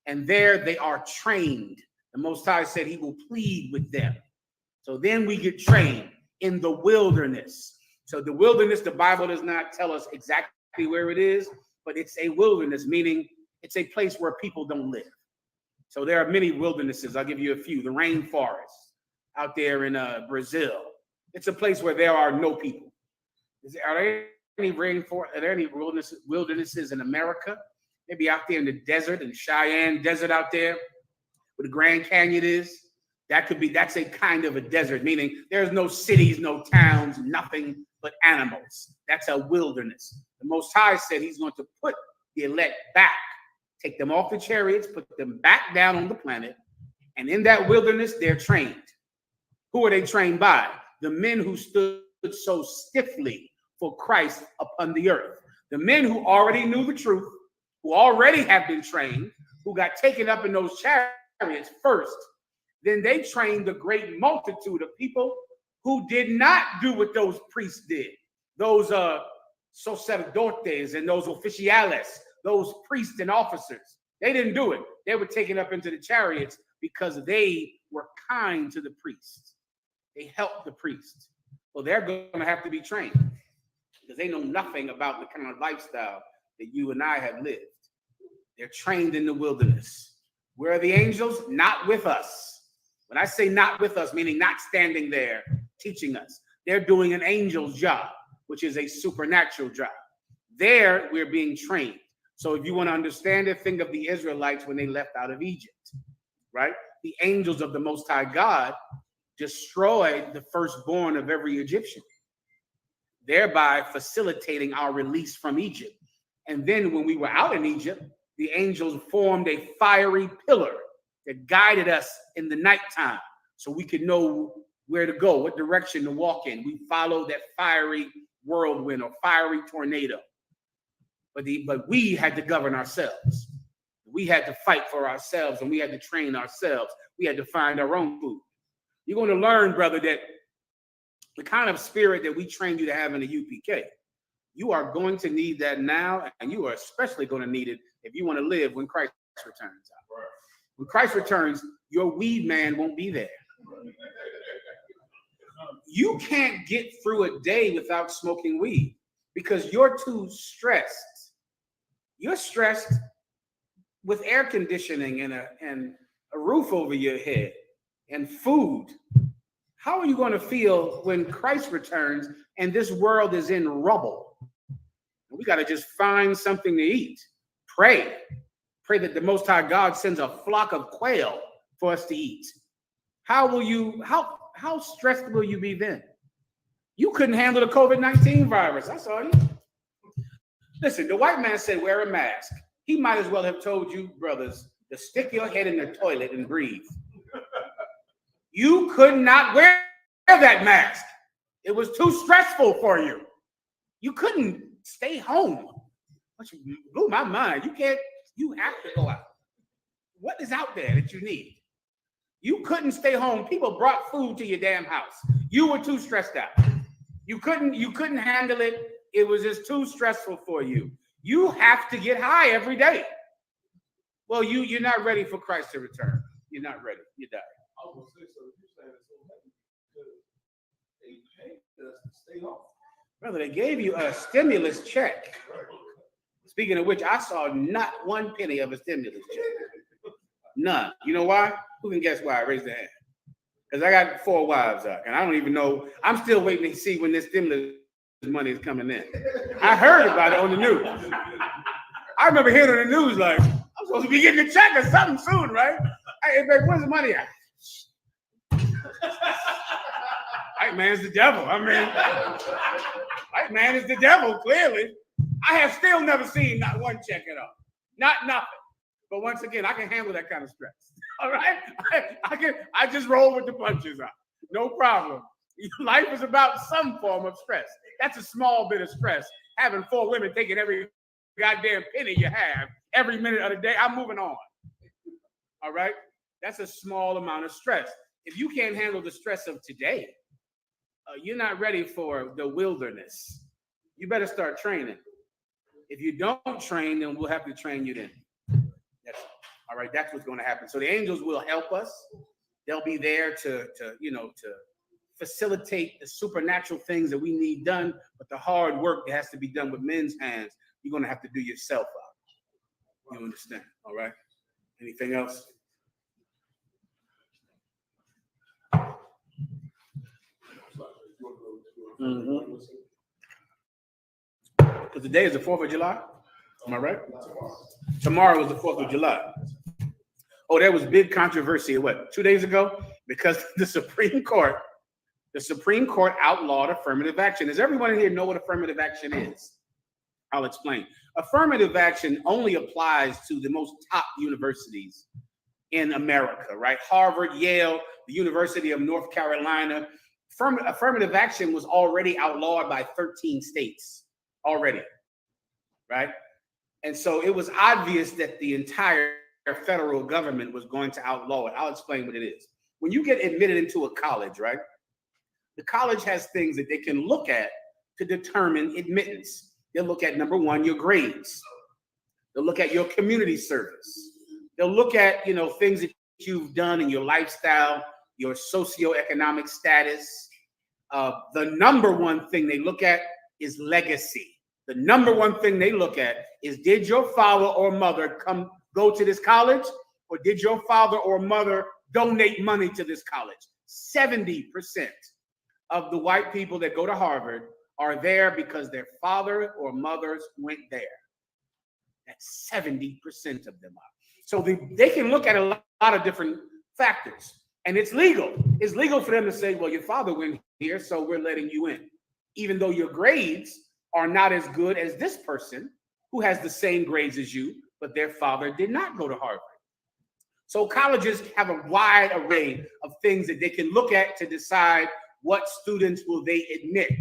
And there they are trained. The Most High said he will plead with them. So then we get trained in the wilderness. So the wilderness, the Bible does not tell us exactly where it is, but it's a wilderness, meaning it's a place where people don't live. So there are many wildernesses. I'll give you a few. The rainforest out there in Brazil. It's a place where there are no people. Are there any rainforest? Are there any wildernesses in America? Maybe out there in the desert, in Cheyenne Desert out there, where the Grand Canyon is. That's a kind of a desert, meaning there's no cities, no towns, nothing but animals. That's a wilderness. The Most High said he's going to put the elect back, take them off the chariots, put them back down on the planet. And in that wilderness, they're trained. Who are they trained by? The men who stood so stiffly for Christ upon the earth. The men who already knew the truth, who already have been trained, who got taken up in those chariots first. Then they trained the great multitude of people who did not do what those priests did. Those sacerdotes and those oficiales, those priests and officers. They didn't do it. They were taken up into the chariots because they were kind to the priests. They helped the priests. Well, they're going to have to be trained because they know nothing about the kind of lifestyle that you and I have lived. They're trained in the wilderness. Where are the angels? Not with us. When I say not with us, meaning not standing there teaching us. They're doing an angel's job, which is a supernatural job. There, we're being trained. So if you want to understand it, think of the Israelites when they left out of Egypt, right? The angels of the Most High God destroyed the firstborn of every Egyptian, thereby facilitating our release from Egypt. And then when we were out in Egypt, the angels formed a fiery pillar that guided us in the nighttime so we could know where to go, what direction to walk in. We followed that fiery whirlwind or fiery tornado. But we had to govern ourselves. We had to fight for ourselves, and we had to train ourselves. We had to find our own food. You're going to learn, brother, that the kind of spirit that we trained you to have in the UPK, you are going to need that now, and you are especially going to need it if you want to live when Christ returns. When Christ returns, your weed man won't be there. You can't get through a day without smoking weed because you're too stressed. You're stressed with air conditioning and a roof over your head and food. How are you going to feel when Christ returns and this world is in rubble? We got to just find something to eat. Pray that the Most High God sends a flock of quail for us to eat. How stressed will you be then? You couldn't handle the COVID-19 virus. I saw you. Listen, the white man said wear a mask. He might as well have told you, brothers, to stick your head in the toilet and breathe. You could not wear that mask. It was too stressful for you. You couldn't stay home. Which blew my mind. You have to go out. What is out there that you need? You couldn't stay home. People brought food to your damn house. You were too stressed out. You couldn't handle it. It was just too stressful for you. You have to get high every day. Well, you're not ready for Christ to return. You're not ready. You die. I was gonna say, so you're saying it's so heavy because they paid us to stay home. Brother, they gave you a stimulus check. Speaking of which, I saw not one penny of a stimulus check. None. You know why? Who can guess why? Raise their hand. Because I got 4 wives out, and I don't even know. I'm still waiting to see when this stimulus money is coming in. I heard about it on the news. I remember hearing on the news like, I'm supposed to be getting a check or something soon, right? Hey, where's the money at? White man's the devil. I mean, white man is the devil, clearly. I have still never seen not one check at all. Not nothing. But once again, I can handle that kind of stress. All right? I just roll with the punches out. No problem. Life is about some form of stress. That's a small bit of stress. Having 4 women taking every goddamn penny you have every minute of the day, I'm moving on. All right? That's a small amount of stress. If you can't handle the stress of today, you're not ready for the wilderness. You better start training. If you don't train, then we'll have to train you then. All right, that's what's going to happen. So the angels will help us. They'll be there to facilitate the supernatural things that we need done, but the hard work that has to be done with men's hands, you're going to have to do yourself out. You understand? All right. Anything else? Because today is the 4th of July. Am I right? Tomorrow is the 4th of July. Oh, there was big controversy, 2 days ago? Because the Supreme Court outlawed affirmative action. Does everyone in here know what affirmative action is? I'll explain. Affirmative action only applies to the most top universities in America, right? Harvard, Yale, the University of North Carolina. Affirmative action was already outlawed by 13 states already, right? And so it was obvious that the entire federal government was going to outlaw it. I'll explain what it is. When you get admitted into a college, right? The college has things that they can look at to determine admittance. They'll look at, number one, your grades. They'll look at your community service. They'll look at, things that you've done in your lifestyle, your socioeconomic status. The number one thing they look at is legacy. The number one thing they look at is, did your father or mother go to this college, or did your father or mother donate money to this college? 70% of the white people that go to Harvard are there because their father or mothers went there. That's 70% of them are. So they can look at a lot of different factors, and it's legal. It's legal for them to say, well, your father went here, so we're letting you in, even though your grades are not as good as this person who has the same grades as you, but their father did not go to Harvard. So colleges have a wide array of things that they can look at to decide what students will they admit.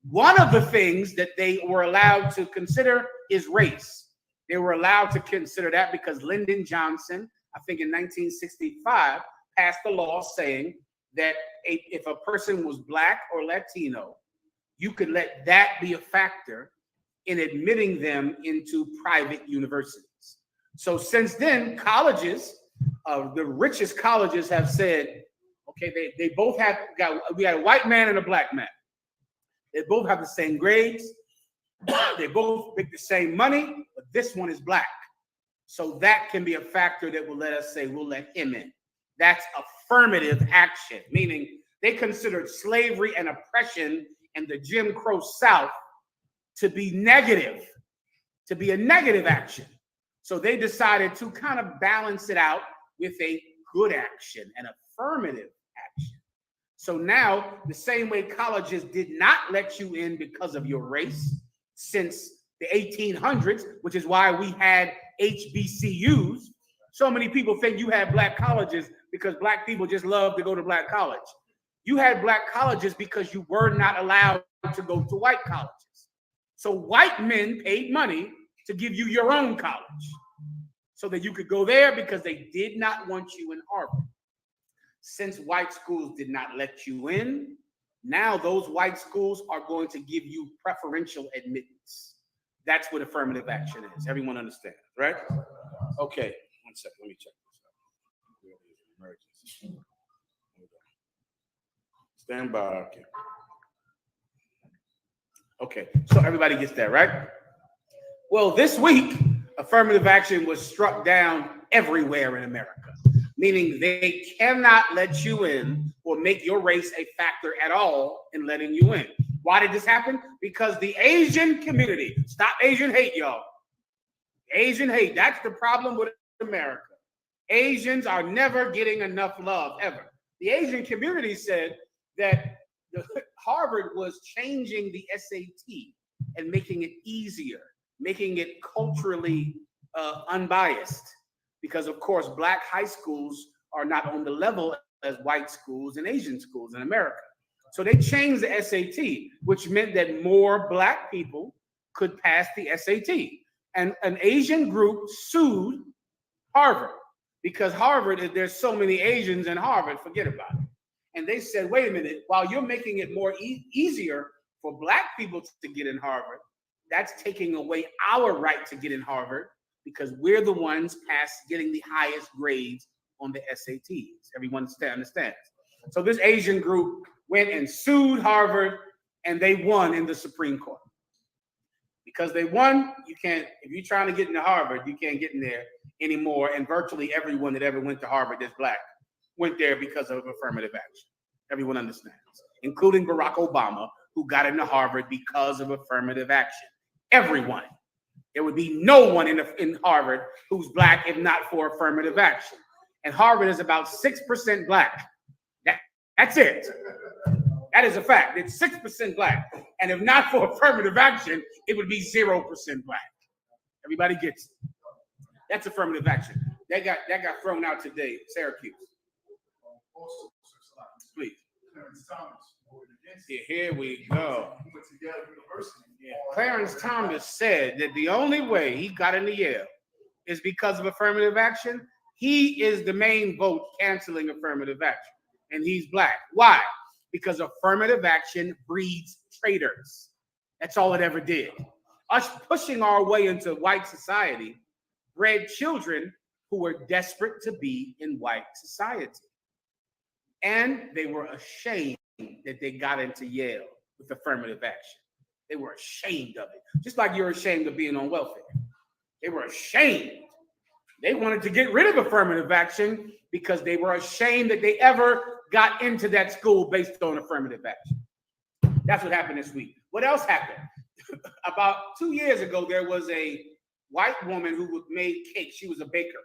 One of the things that they were allowed to consider is race. They were allowed to consider that because Lyndon Johnson, I think in 1965, passed a law saying that if a person was Black or Latino, you could let that be a factor in admitting them into private universities. So since then, colleges, the richest colleges have said, okay, they both we got a white man and a Black man. They both have the same grades. They both make the same money, but this one is Black. So that can be a factor that will let us say we'll let him in. That's affirmative action, meaning they considered slavery and oppression and the Jim Crow South to be negative, to be a negative action. So they decided to kind of balance it out with a good action, an affirmative action. So now, the same way colleges did not let you in because of your race since the 1800s, which is why we had HBCUs. So many people think you had Black colleges because Black people just love to go to Black college. You had Black colleges because you were not allowed to go to white colleges. So white men paid money to give you your own college so that you could go there because they did not want you in Harvard. Since white schools did not let you in, now those white schools are going to give you preferential admittance. That's what affirmative action is. Everyone understands, right? Okay, 1 second. Let me check this out. Emergency. Stand by. Okay, so everybody gets that, right? Well, this week, affirmative action was struck down everywhere in America, meaning they cannot let you in or make your race a factor at all in letting you in. Why did this happen? Because the Asian community, stop Asian hate, y'all. Asian hate, that's the problem with America. Asians are never getting enough love, ever. The Asian community said that Harvard was changing the SAT and making it easier, making it culturally unbiased. Because, of course, Black high schools are not on the level as white schools and Asian schools in America. So they changed the SAT, which meant that more Black people could pass the SAT. And an Asian group sued Harvard because Harvard, there's so many Asians in Harvard, forget about it. And they said, wait a minute, while you're making it more easier for Black people to get in Harvard, that's taking away our right to get in Harvard because we're the ones getting the highest grades on the SATs. Everyone understands. So this Asian group went and sued Harvard, and they won in the Supreme Court. Because they won, you can't, if you're trying to get into Harvard, you can't get in there anymore. And virtually everyone that ever went to Harvard that's black went there because of affirmative action. Everyone understands, including Barack Obama, who got into Harvard because of affirmative action. Everyone. There would be no one in Harvard who's black if not for affirmative action. And Harvard is about 6% black. That's it. That is a fact. It's 6% black. And if not for affirmative action, it would be 0% black. Everybody gets it. That's affirmative action. That got thrown out today, Syracuse. Please. Yeah, here we go. Yeah. Clarence Thomas said that the only way he got into Yale is because of affirmative action. He is the main vote canceling affirmative action, and he's black. Why? Because affirmative action breeds traitors. That's all it ever did. Us pushing our way into white society bred children who were desperate to be in white society. And they were ashamed that they got into Yale with affirmative action. They were ashamed of it. Just like you're ashamed of being on welfare. They were ashamed. They wanted to get rid of affirmative action because they were ashamed that they ever got into that school based on affirmative action. That's what happened this week. What else happened? About 2 years ago, there was a white woman who made cake. She was a baker.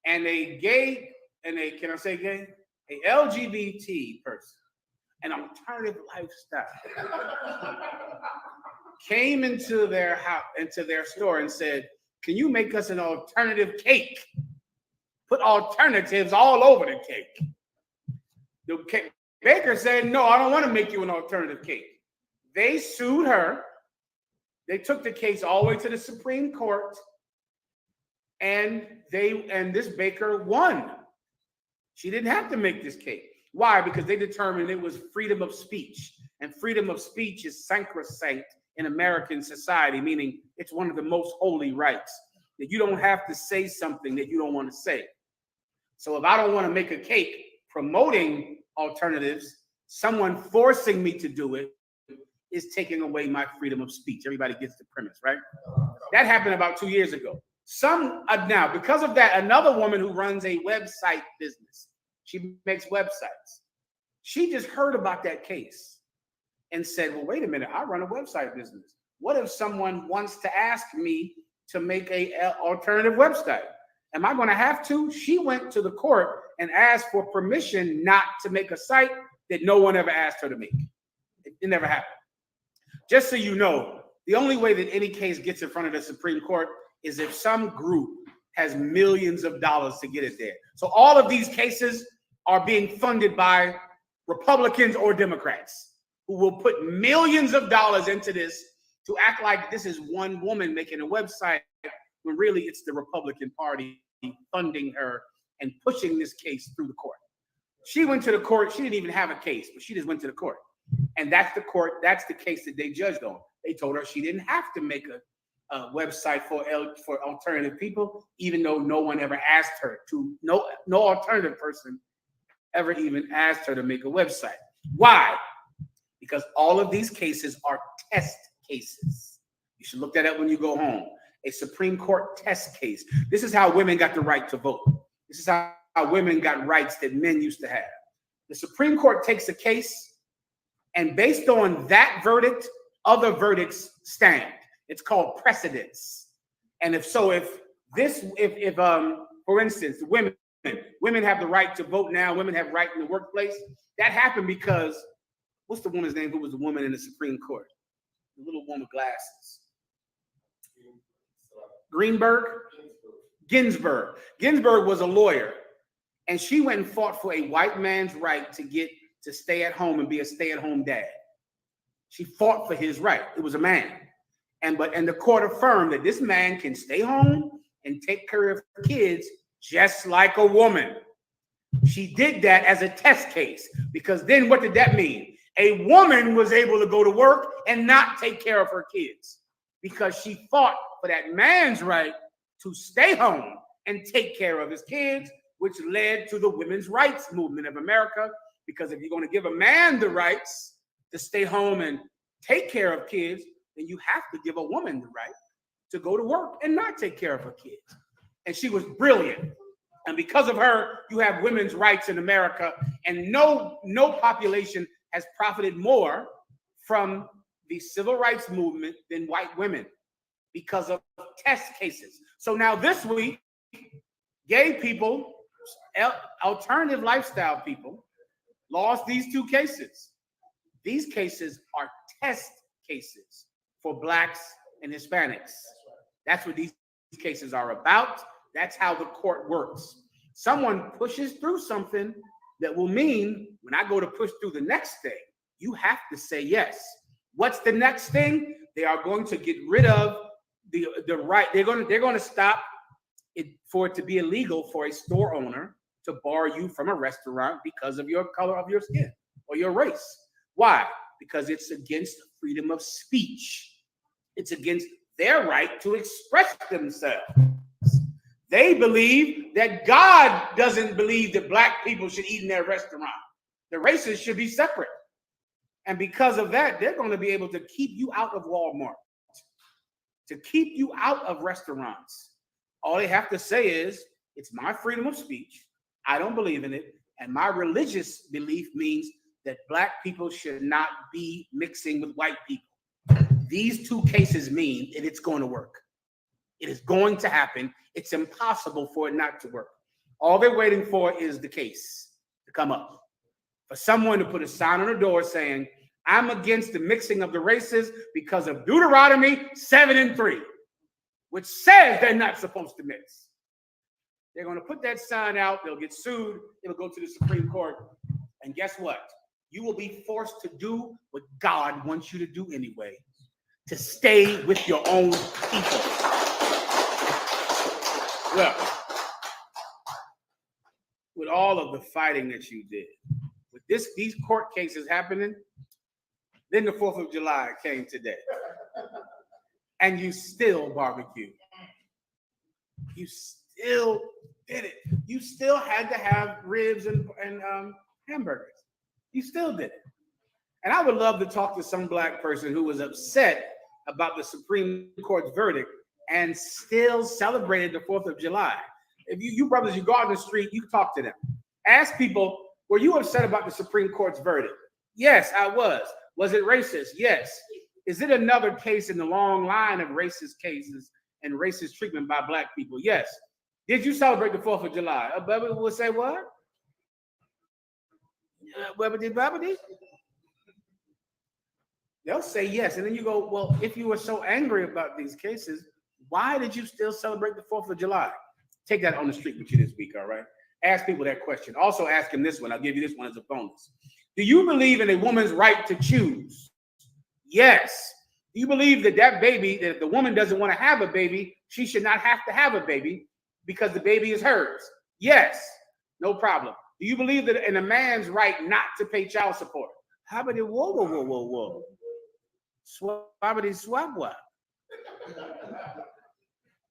And a gay, can I say gay? A LGBT person, an alternative lifestyle, came into their house, into their store and said, "Can you make us an alternative cake?" Put alternatives all over the cake. The baker said, "No, I don't want to make you an alternative cake." They sued her. They took the case all the way to the Supreme Court, and this baker won. She didn't have to make this cake. Why? Because they determined it was freedom of speech, and freedom of speech is sacrosanct in American society, meaning it's one of the most holy rights, that you don't have to say something that you don't want to say. So if I don't want to make a cake promoting alternatives, someone forcing me to do it is taking away my freedom of speech. Everybody gets the premise, right? That happened about 2 years ago. Now, because of that, another woman who runs a website business, she makes websites. She just heard about that case and said, well, wait a minute, I run a website business. What if someone wants to ask me to make an alternative website? Am I going to have to? She went to the court and asked for permission not to make a site that no one ever asked her to make. It never happened. Just so you know, the only way that any case gets in front of the Supreme Court is if some group has millions of dollars to get it there. So all of these cases are being funded by Republicans or Democrats who will put millions of dollars into this to act like this is one woman making a website when really it's the Republican Party funding her and pushing this case through the court. She went to the court. She didn't even have a case, but she just went to the court. And that's the case that they judged on. They told her she didn't have to make a website for alternative people, even though no one ever asked her to. No alternative person ever even asked her to make a website. Why? Because all of these cases are test cases. You should look that up when you go home. A Supreme Court test case. This is how women got the right to vote. This is how women got rights that men used to have. The Supreme Court takes a case, and based on that verdict, other verdicts stand. It's called precedence. And if for instance, women have the right to vote now, women have right in the workplace. That happened because, what's the woman's name who was the woman in the Supreme Court? The little woman with glasses. Ginsburg. Ginsburg was a lawyer, and she went and fought for a white man's right to stay at home and be a stay-at-home dad. She fought for his right. It was a man. And the court affirmed that this man can stay home and take care of kids just like a woman. She did that as a test case, because then what did that mean? A woman was able to go to work and not take care of her kids because she fought for that man's right to stay home and take care of his kids, which led to the women's rights movement of America, Because if you're going to give a man the rights to stay home and take care of kids, then you have to give a woman the right to go to work and not take care of her kids. And she was brilliant. And because of her, you have women's rights in America. And no population has profited more from the civil rights movement than white women because of test cases. So now this week, gay people, alternative lifestyle people, lost these 2 cases. These cases are test cases for Blacks and Hispanics. That's what these cases are about. That's how the court works. Someone pushes through something that will mean when I go to push through the next thing, you have to say yes. What's the next thing? They are going to get rid of the right. They're going to stop it for it to be illegal for a store owner to bar you from a restaurant because of your color of your skin or your race. Why? Because it's against freedom of speech. It's against their right to express themselves. They believe that God doesn't believe that Black people should eat in their restaurant. The races should be separate. And because of that, they're going to be able to keep you out of Walmart, to keep you out of restaurants. All they have to say is, it's my freedom of speech. I don't believe in it. And my religious belief means that Black people should not be mixing with white people. These 2 cases mean that it's going to work. It is going to happen. It's impossible for it not to work. All they're waiting for is the case to come up. For someone to put a sign on the door saying, I'm against the mixing of the races because of Deuteronomy 7:3, which says they're not supposed to mix. They're going to put that sign out. They'll get sued. It'll go to the Supreme Court. And guess what? You will be forced to do what God wants you to do anyway, to stay with your own people. Well, with all of the fighting that you did, with these court cases happening, then the 4th of July came today. And you still barbecued. You still did it. You still had to have ribs and hamburgers. You still did it. And I would love to talk to some Black person who was upset about the Supreme Court's verdict and still celebrated the 4th of July. If you brothers, you go out on the street, you talk to them. Ask people, were you upset about the Supreme Court's verdict? Yes, I was. Was it racist? Yes. Is it another case in the long line of racist cases and racist treatment by Black people? Yes. Did you celebrate the 4th of July? Baby will say what? Babbity? They'll say yes. And then you go, well, if you were so angry about these cases, why did you still celebrate the 4th of July? Take that on the street with you this week, all right? Ask people that question. Also ask them this one. I'll give you this one as a bonus. Do you believe in a woman's right to choose? Yes. Do you believe that baby, that if the woman doesn't want to have a baby, she should not have to have a baby because the baby is hers? Yes. No problem. Do you believe that in a man's right not to pay child support? How about it? Whoa. Swabbity swab.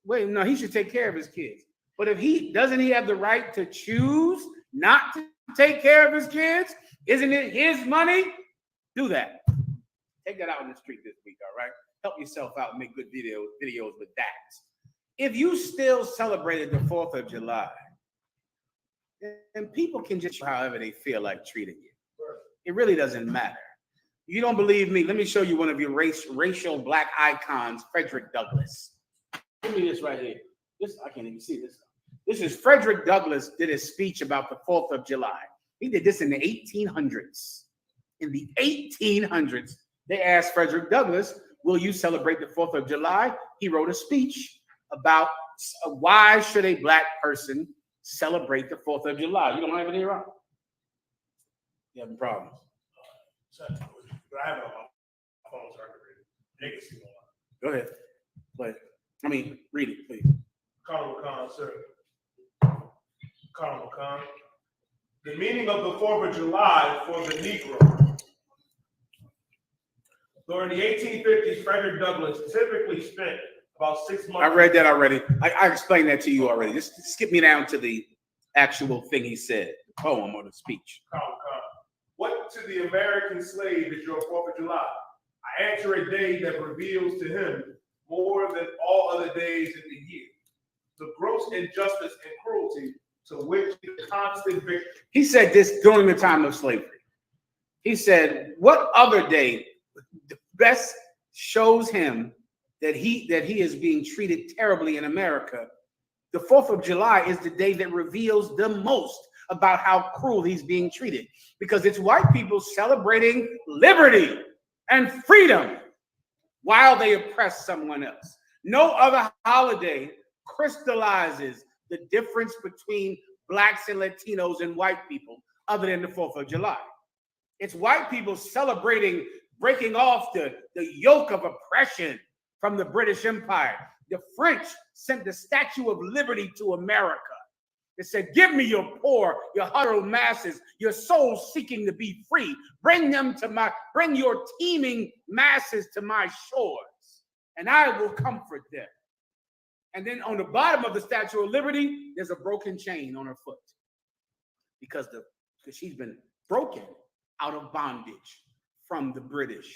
Wait, no, he should take care of his kids. But if doesn't he have the right to choose not to take care of his kids? Isn't it his money? Do that. Take that out on the street this week, all right? Help yourself out and make good videos with that. If you still celebrated the 4th of July, then people can just however they feel like treating you. It really doesn't matter. You don't believe me? Let me show you one of your racial Black icons, Frederick Douglass. Give me this right here. This, I can't even see this. This is Frederick Douglass did a speech about the 4th of July. He did this in the 1800s. In the 1800s, they asked Frederick Douglass, will you celebrate the 4th of July? He wrote a speech about why should a Black person celebrate the 4th of July. You don't have any wrong? You having problems? But I have it on my phone, so I can read it. They can see it online. Go ahead. Play. I mean, read it, please. Colonel McCon, sir. Colonel McCon. The meaning of the 4th of July for the Negro. During the 1850s, Frederick Douglass typically spent about 6 months. I read that already. I explained that to you already. Just skip me down to the actual thing he said, the poem or the speech. Colonel McCon. What to the American slave is your 4th of July? I answer a day that reveals to him more than all other days in the year the gross injustice and cruelty to which the constant victim. He said this during the time of slavery. He said, what other day best shows him that he is being treated terribly in America? The 4th of July is the day that reveals the most about how cruel he's being treated, because it's white people celebrating liberty and freedom while they oppress someone else. No other holiday crystallizes the difference between blacks and Latinos and white people other than the 4th of July. It's white people celebrating breaking off the yoke of oppression from the British Empire. The French sent the Statue of Liberty to America. It said, give me your poor, your huddled masses, your souls seeking to be free. Bring your teeming masses to my shores, and I will comfort them. And then on the bottom of the Statue of Liberty, there's a broken chain on her foot because she's been broken out of bondage from the British.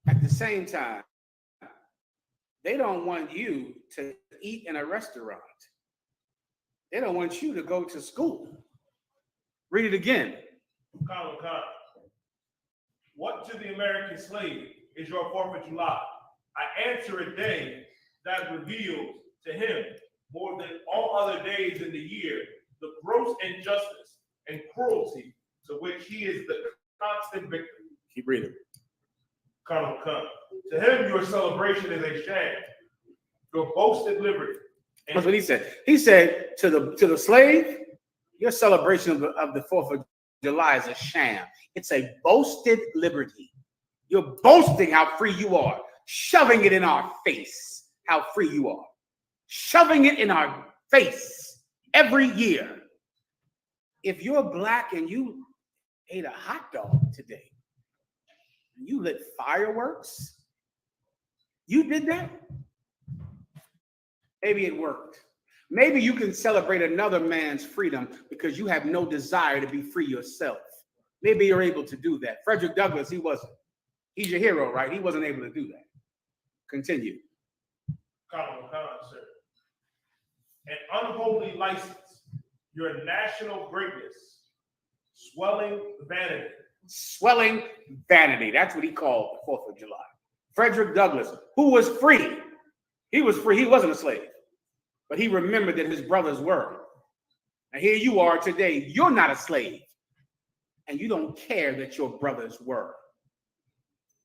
At the same time, they don't want you to eat in a restaurant. They don't want you to go to school. Read it again. Colin. What to the American slave is your 4th of July? I answer a day that reveals to him more than all other days in the year the gross injustice and cruelty to which he is the constant victim. Keep reading. Colin. To him, your celebration is a sham. Your boasted liberty. That's what he said. He said to the slave, your celebration of the 4th of July is a sham. It's a boasted liberty. You're boasting how free you are, shoving it in our face how free you are, shoving it in our face every year. If you're black and you ate a hot dog today, you lit fireworks, you did that? Maybe it worked. Maybe you can celebrate another man's freedom because you have no desire to be free yourself. Maybe you're able to do that. Frederick Douglass, he wasn't. He's your hero, right? He wasn't able to do that. Continue. Colin, sir. An unholy license, your national greatness, swelling vanity. Swelling vanity. That's what he called the 4th of July. Frederick Douglass, who was free. He was free. He wasn't a slave. But he remembered that his brothers were. And here you are today. You're not a slave. And you don't care that your brothers were.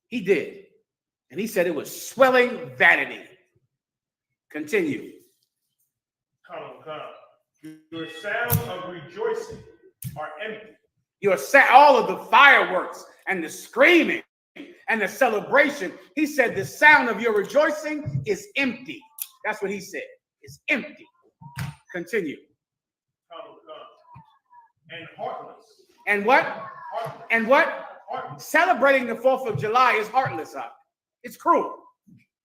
He did. And he said it was swelling vanity. Continue. Colin. Your sounds of rejoicing are empty. All of the fireworks and the screaming and the celebration. He said the sound of your rejoicing is empty. That's what he said. It's empty. Continue. And heartless. And what? Heartless. And what? Heartless. Celebrating the 4th of July is heartless. It's cruel.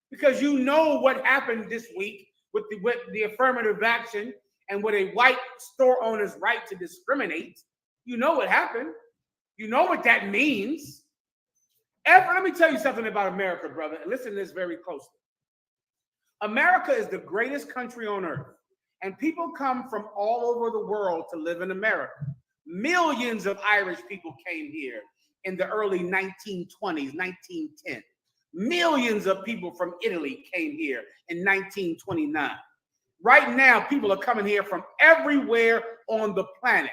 Because you know what happened this week with the affirmative action and with a white store owner's right to discriminate. You know what happened. You know what that means. Let me tell you something about America, brother. Listen to this very closely. America is the greatest country on earth, and people come from all over the world to live in America. Millions of Irish people came here in the early 1920s, 1910. Millions of people from Italy came here in 1929. Right now, people are coming here from everywhere on the planet.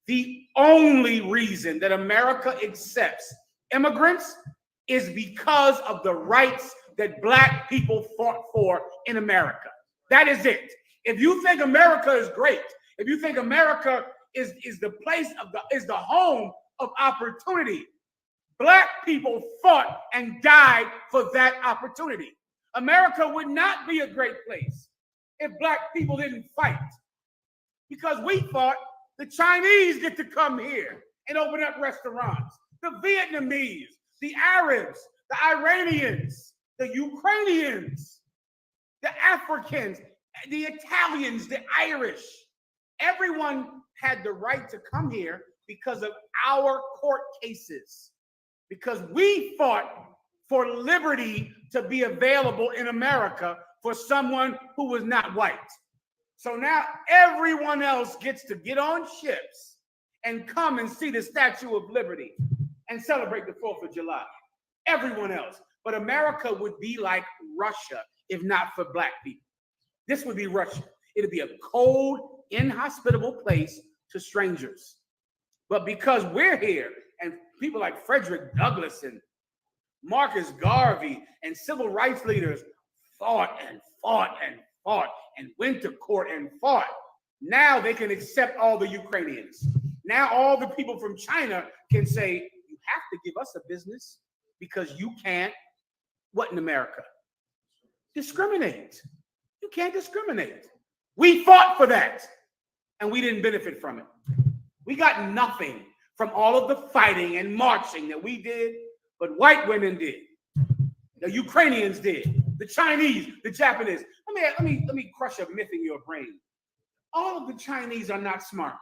The only reason that America accepts immigrants is because of the rights that black people fought for in America. That is it. If you think America is great, if you think America is the home of opportunity, black people fought and died for that opportunity. America would not be a great place if black people didn't fight. Because we fought, the Chinese get to come here and open up restaurants. The Vietnamese, the Arabs, the Iranians, the Ukrainians, the Africans, the Italians, the Irish. Everyone had the right to come here because of our court cases, because we fought for liberty to be available in America for someone who was not white. So now everyone else gets to get on ships and come and see the Statue of Liberty and celebrate the 4th of July. Everyone else. But America would be like Russia if not for black people. This would be Russia. It'd be a cold, inhospitable place to strangers. But because we're here, and people like Frederick Douglass and Marcus Garvey and civil rights leaders fought and fought and fought and went to court and fought, now they can accept all the Ukrainians. Now all the people from China can say, you have to give us a business because you can't, what in America? Discriminate. You can't discriminate. We fought for that, and we didn't benefit from it. We got nothing from all of the fighting and marching that we did, but white women did. The Ukrainians did. The Chinese, the Japanese. Let me crush a myth in your brain. All of the Chinese are not smart.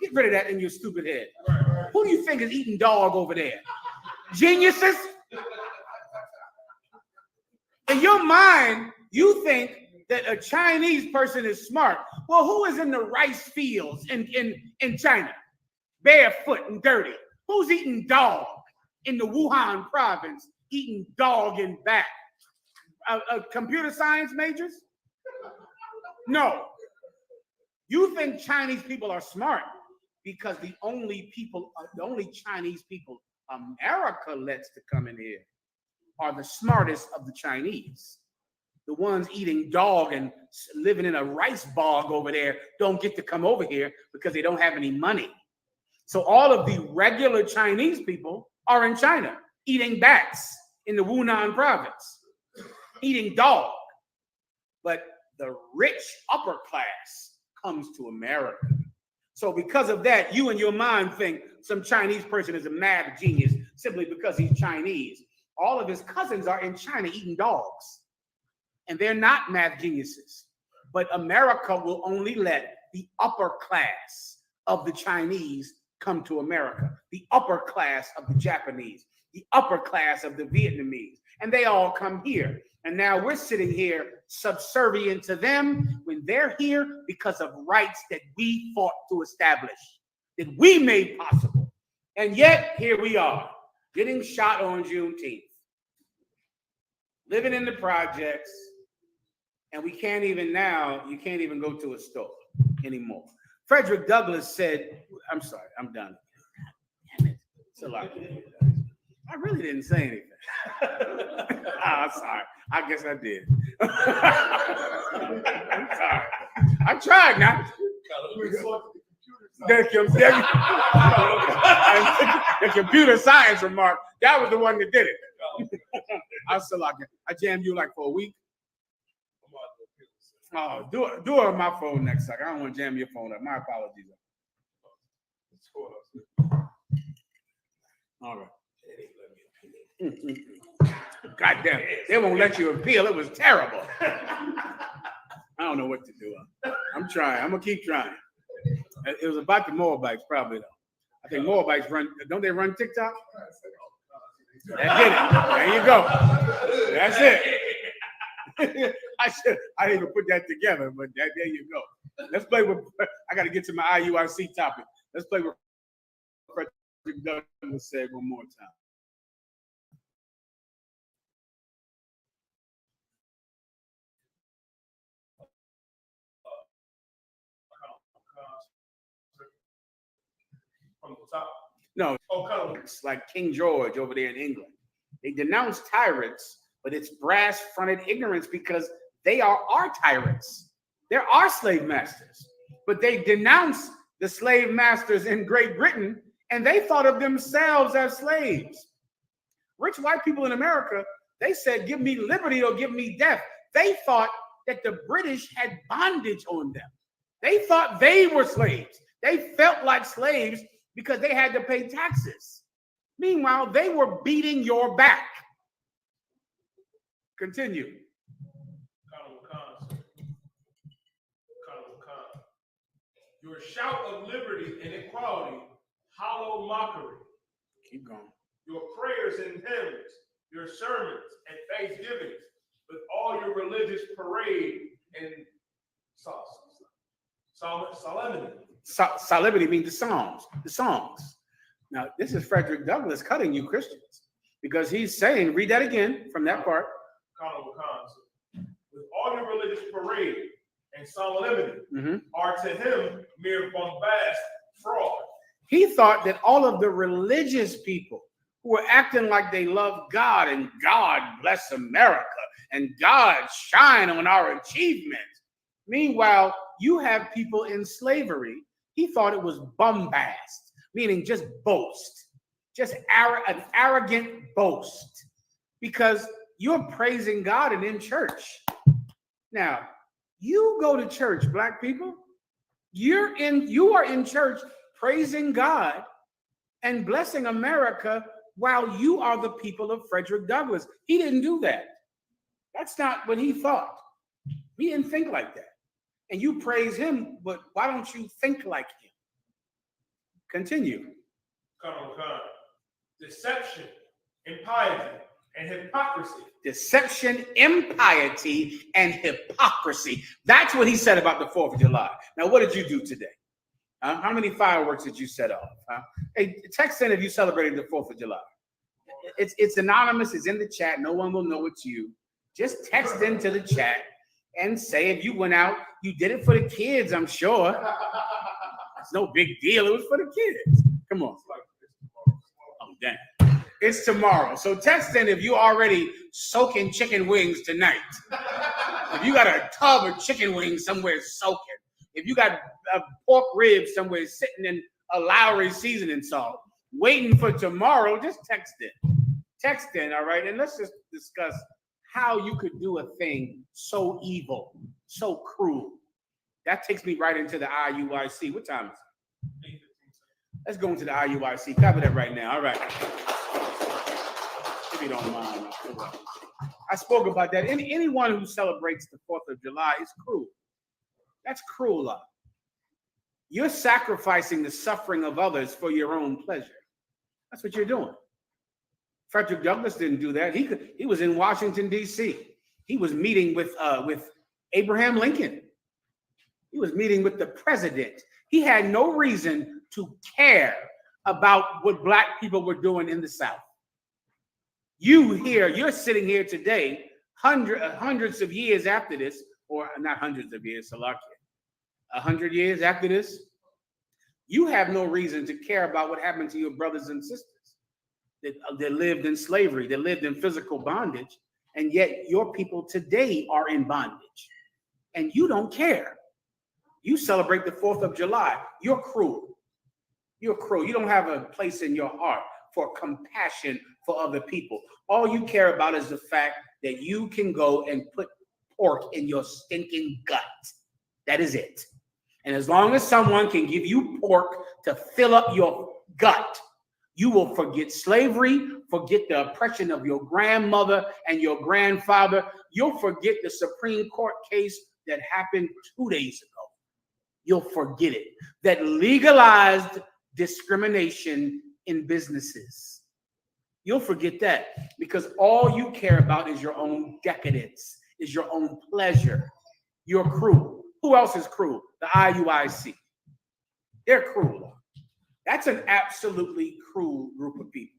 Get rid of that in your stupid head. Who do you think is eating dog over there? Geniuses? In your mind, you think that a Chinese person is smart. Well, who is in the rice fields in China? Barefoot and dirty. Who's eating dog in the Wuhan province? Eating dog in back? Computer science majors? No. You think Chinese people are smart because the only Chinese people America lets to come in here are the smartest of the Chinese. The ones eating dog and living in a rice bog over there don't get to come over here because they don't have any money. So all of the regular Chinese people are in China eating bats in the Wuhan province, eating dog. But the rich upper class comes to America. So because of that, you in your mind think some Chinese person is a mad genius simply because he's Chinese. All of his cousins are in China eating dogs. And they're not math geniuses. But America will only let the upper class of the Chinese come to America, the upper class of the Japanese, the upper class of the Vietnamese, and they all come here. And now we're sitting here subservient to them when they're here because of rights that we fought to establish, that we made possible. And yet, here we are, getting shot on Juneteenth, living in the projects, and we can't even now, you can't even go to a store anymore. Frederick Douglass said, I'm sorry, I'm done. Damn it. It's a lot. I really didn't say anything. I'm sorry. I guess I did. I'm sorry. I tried now. The computer science remark, that was the one that did it. I jammed you like for a week. Oh, do it on my phone next time. I don't want to jam your phone up. My apologies. All right. God damn it. They won't let you appeal. It was terrible. I don't know what to do. I'm trying. I'm going to keep trying. It was about the Moabites, probably, though. I think Moabites don't they run TikTok? That did it. There you go. That's it. I didn't even put that together, but there you go. Let's play with, I got to get to my IUIC topic. Let's play with Frederick Douglass said one more time. From the top. No, it's like King George over there in England. They denounce tyrants, but it's brass-fronted ignorance because they are our tyrants. They're our slave masters. But they denounce the slave masters in Great Britain, and they thought of themselves as slaves. Rich white people in America, they said, give me liberty or give me death. They thought that the British had bondage on them. They thought they were slaves. They felt like slaves because they had to pay taxes. Meanwhile, they were beating your back. Continue. Your shout of liberty and equality, hollow mockery. Keep going. Your prayers and hymns, your sermons and thanksgivings, with all your religious parade and solemnity. Solemnity means the Psalms, the songs. Now, this is Frederick Douglass cutting you Christians because he's saying, read that again from that part. With all your religious parade and solemnity are to him mere bombast, fraud. He thought that all of the religious people who were acting like they love God and God bless America and God shine on our achievements. Meanwhile, you have people in slavery. He thought it was bombast, meaning just boast, just an arrogant boast, because you're praising God and in church. Now, you go to church, black people. You are in church praising God and blessing America while you are the people of Frederick Douglass. He didn't do that. That's not what he thought. He didn't think like that. And you praise him, but why don't you think like him? Continue. Deception, impiety, and hypocrisy. Deception, impiety, and hypocrisy. That's what he said about the 4th of July. Now, what did you do today? How many fireworks did you set off? Hey, text in if you celebrated the 4th of July. It's anonymous. It's in the chat. No one will know it's you. Just text into the chat and say if you went out, you did it for the kids, I'm sure. It's no big deal. It was for the kids. Come on. Oh, damn. It's tomorrow. So text in if you already soaking chicken wings tonight. If you got a tub of chicken wings somewhere soaking. If you got a pork ribs somewhere sitting in a Lowry seasoning salt, waiting for tomorrow, just text in. Text in, all right? And let's just discuss how you could do a thing so evil, so cruel. That takes me right into the IUIC. What time is it? Let's go into the IUIC. Copy that right now. All right. If you don't mind. I spoke about that. Anyone who celebrates the 4th of July is cruel. That's cruel love. You're sacrificing the suffering of others for your own pleasure. That's what you're doing. Frederick Douglass didn't do that. He was in Washington, D.C. He was meeting with Abraham Lincoln. He was meeting with the president. He had no reason to care about what black people were doing in the South. You're sitting here today, hundreds of years after this, or not hundreds of years, Salakia, 100 years after this, you have no reason to care about what happened to your brothers and sisters that lived in slavery, that lived in physical bondage, and yet your people today are in bondage, and you don't care. You celebrate the 4th of July. You're cruel. You're cruel. You don't have a place in your heart for compassion for other people. All you care about is the fact that you can go and put pork in your stinking gut. That is it. And as long as someone can give you pork to fill up your gut, you will forget slavery, forget the oppression of your grandmother and your grandfather. You'll forget the Supreme Court case that happened 2 days ago. You'll forget it. That legalized discrimination in businesses. You'll forget that because all you care about is your own decadence, is your own pleasure. You're cruel. Who else is cruel? The IUIC. They're cruel. That's an absolutely cruel group of people.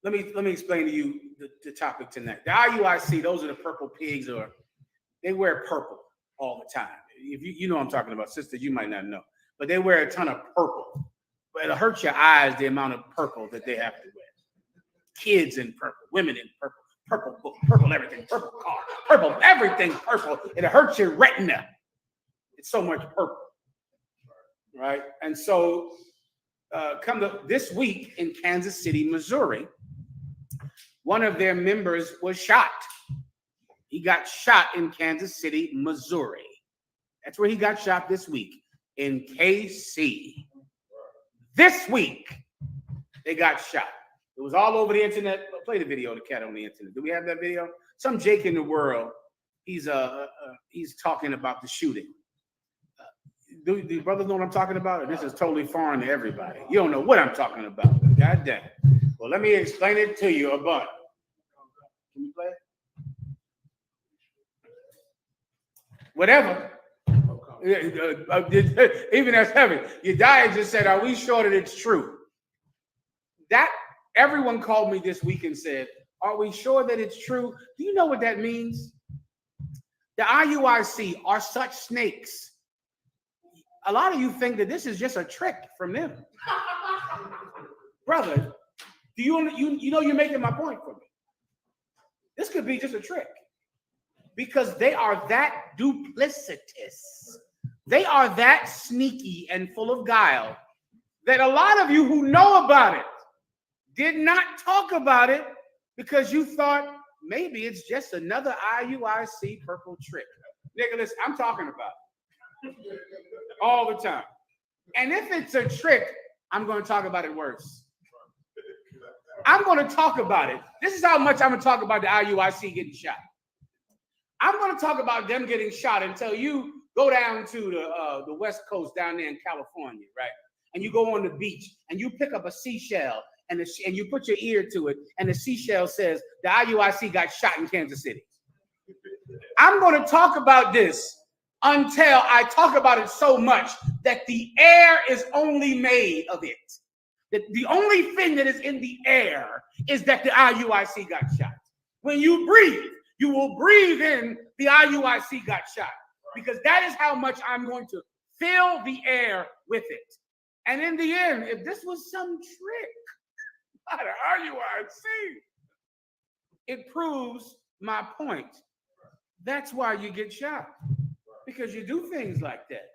Let me explain to you the topic tonight. The IUIC, those are the purple pigs, or they wear purple all the time. If you know what I'm talking about, sisters, you might not know, but they wear a ton of purple. But it'll hurt your eyes, the amount of purple that they have to wear. Kids in purple, women in purple, purple book, purple everything, purple car, purple everything, purple. It'll hurt your retina. It's so much purple, right? And so this week in Kansas City, Missouri, one of their members was shot. He got shot in Kansas City, Missouri. That's where he got shot this week, in KC. This week, they got shot. It was all over the internet. Play the video, the cat on the internet. Do we have that video? Some Jake in the world. He's talking about the shooting. Do the brothers know what I'm talking about? Or this is totally foreign to everybody. You don't know what I'm talking about. God damn. Well, let me explain it to you a bunch. Can you play it? Whatever. Even that's heavy. Yediah just said, are we sure that it's true? That everyone called me this week and said, are we sure that it's true? Do you know what that means? The IUIC are such snakes. A lot of you think that this is just a trick from them. Brother, do you know you're making my point for me? This could be just a trick. Because they are that duplicitous. They are that sneaky and full of guile that a lot of you who know about it did not talk about it because you thought maybe it's just another IUIC purple trick. Nicholas, I'm talking about it all the time. And if it's a trick, I'm going to talk about it worse. I'm going to talk about it. This is how much I'm going to talk about the IUIC getting shot. I'm going to talk about them getting shot until you go down to the West Coast down there in California, right? And you go on the beach and you pick up a seashell and you put your ear to it and the seashell says the IUIC got shot in Kansas City. I'm going to talk about this until I talk about it so much that the air is only made of it. That the only thing that is in the air is that the IUIC got shot. When you breathe, you will breathe in the IUIC got shot. Because that is how much I'm going to fill the air with it. And in the end, if this was some trick by the IUIC, it proves my point. That's why you get shot. Because you do things like that.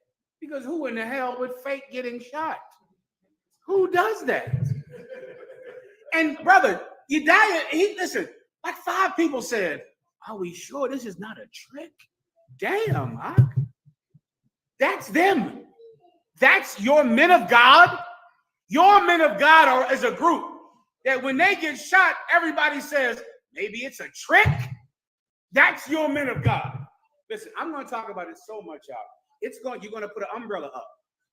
Because who in the hell would fake getting shot? Who does that? And brother, listen, like 5 people said, are we sure this is not a trick? Damn, that's them. That's your men of God. Your men of God are as a group that when they get shot, everybody says, maybe it's a trick. That's your men of God. Listen, I'm going to talk about it so much, y'all. You're going to put an umbrella up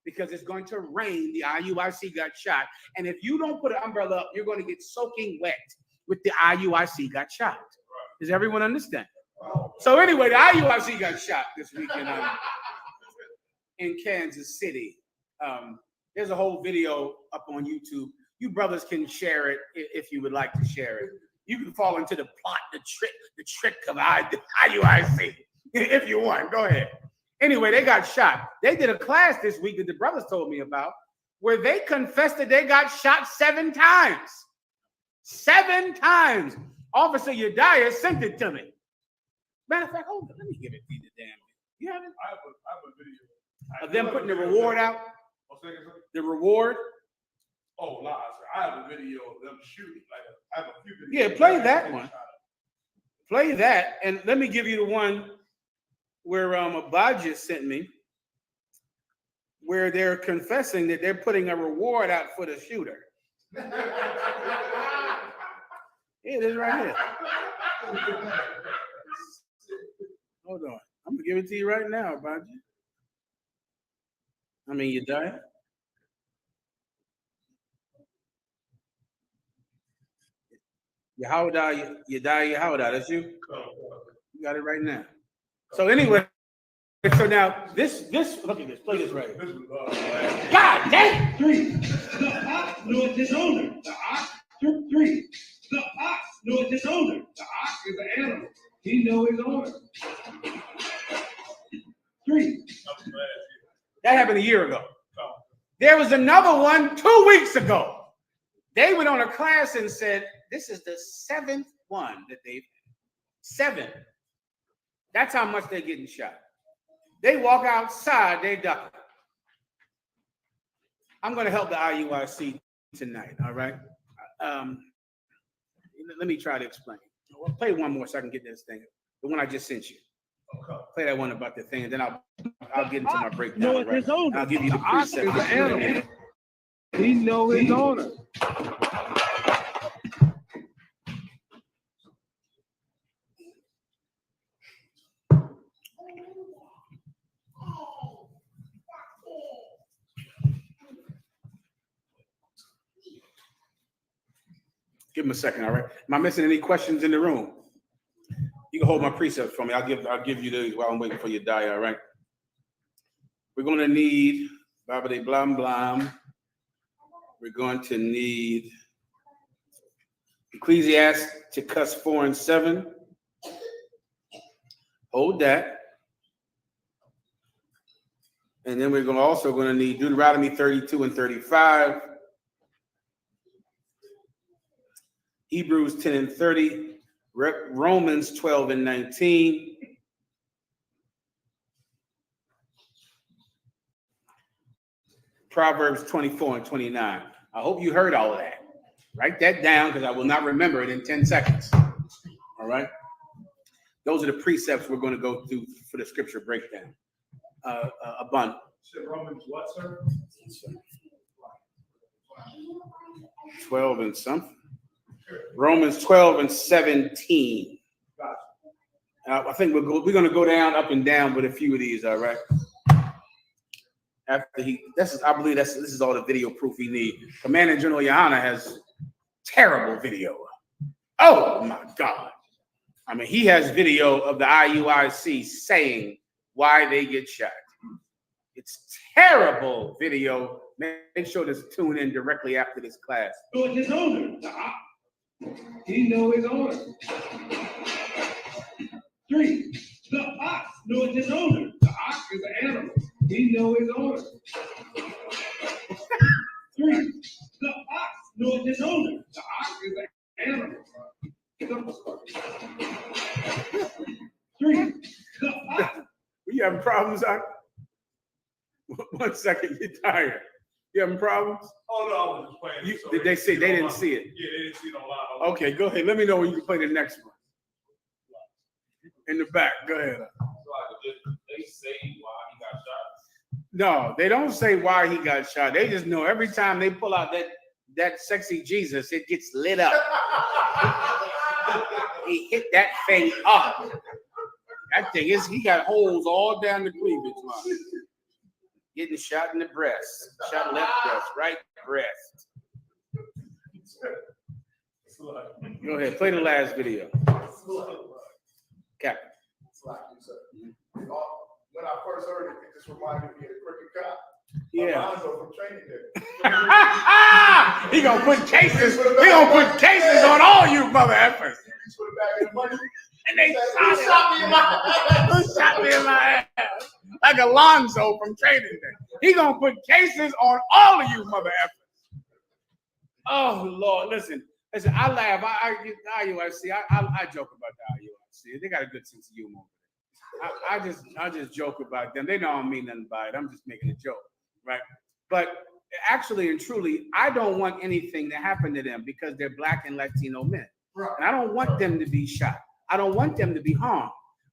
because it's going to rain. The IUIC got shot. And if you don't put an umbrella up, you're going to get soaking wet with the IUIC got shot. Does everyone understand? So anyway, the IUIC got shot this weekend in Kansas City. There's a whole video up on YouTube. You brothers can share it if you would like to share it. You can fall into the plot, the trick of IUIC if you want. Go ahead. Anyway, they got shot. They did a class this week that the brothers told me about where they confessed that they got shot 7 times. 7 times. Officer Yediah sent it to me. Matter of fact, hold on, let me give it to you, damn. You have it? I have a video. Of them putting the reward out? The reward? Oh, no, I have a video of them shooting. Like, I have a few videos. Yeah, play that one. Play that, and let me give you the one where Abadja sent me, where they're confessing that they're putting a reward out for the shooter. It is right here. Hold on. I'm gonna give it to you right now, Abadja. I mean, you die. Yehowdah, that's you? You got it right now. So anyway, so now this look at this, play this right here. God damn! 3. The ox knoweth his owner. The ox. 3. The ox knoweth his owner. The ox is an animal. He knows his owner. 3. That happened a year ago. There was another one 2 weeks ago. They went on a class and said, this is the 7th one that they've had. 7. That's how much they're getting shot. They walk outside, they duck. I'm going to help the IUIC tonight, all right? Let me try to explain. I'll play one more so I can get this thing. The one I just sent you. Play that one about the thing, and then I'll get into my breakdown. Right? I'll give you the precept. He knows his owner. Give him a second, all right? Am I missing any questions in the room? You can hold my precepts for me. I'll give you those while I'm waiting for your die, all right? We're going to need Babade Blam Blam. We're going to need Ecclesiasticus 4 and 7. Hold that. And then we're also going to need Deuteronomy 32 and 35. Hebrews 10 and 30. Romans 12 and 19. Proverbs 24 and 29. I hope you heard all of that. Write that down because I will not remember it in 10 seconds. All right? Those are the precepts we're going to go through for the scripture breakdown. A bun. Romans what, sir? 12 and something. Romans 12 and 17. I think we're going to go down, up and down with a few of these, all right? After I believe this is all the video proof we need. Commander General Yohana has terrible video. Oh my God. I mean, he has video of the IUIC saying why they get shot. It's terrible video. Make sure to tune in directly after this class. Know his owner. He know his owner. 3, the ox knows his owner. The ox is an animal. He know his owner. 3, the ox knows his owner. The ox is an animal. 3, the ox. You having problems, Doc? 1 second, you're tired. You having problems? Oh, no, I was just playing. Did they say they didn't see it? Yeah, they didn't see it on live. Okay, go ahead. Let me know when you can play the next one. In the back, go ahead. They say why he got shot. No, they don't say why he got shot. They just know every time they pull out that sexy Jesus, it gets lit up. He hit that thing up. That thing he got holes all down the cleavage line. Getting shot in the breast, shot left breast, right breast. Go ahead, play the last video. Captain. When I first heard it, it just reminded me of the Crooked Cop. Yeah. Alonzo from Training Day. He gonna put cases. He gonna put cases on all you mother effers. Put it back in the money. And they shot me in my ass. Shot me in my ass. Like Alonzo from Training Day. He gonna put cases on all of you mother effers. Oh Lord, listen. I laugh. I joke about the IUIC. They got a good sense of humor. I just joke about them. They don't mean nothing by it. I'm just making a joke, right? But actually and truly, I don't want anything to happen to them because they're Black and Latino men. Right. And I don't want them to be shot. I don't want them to be harmed.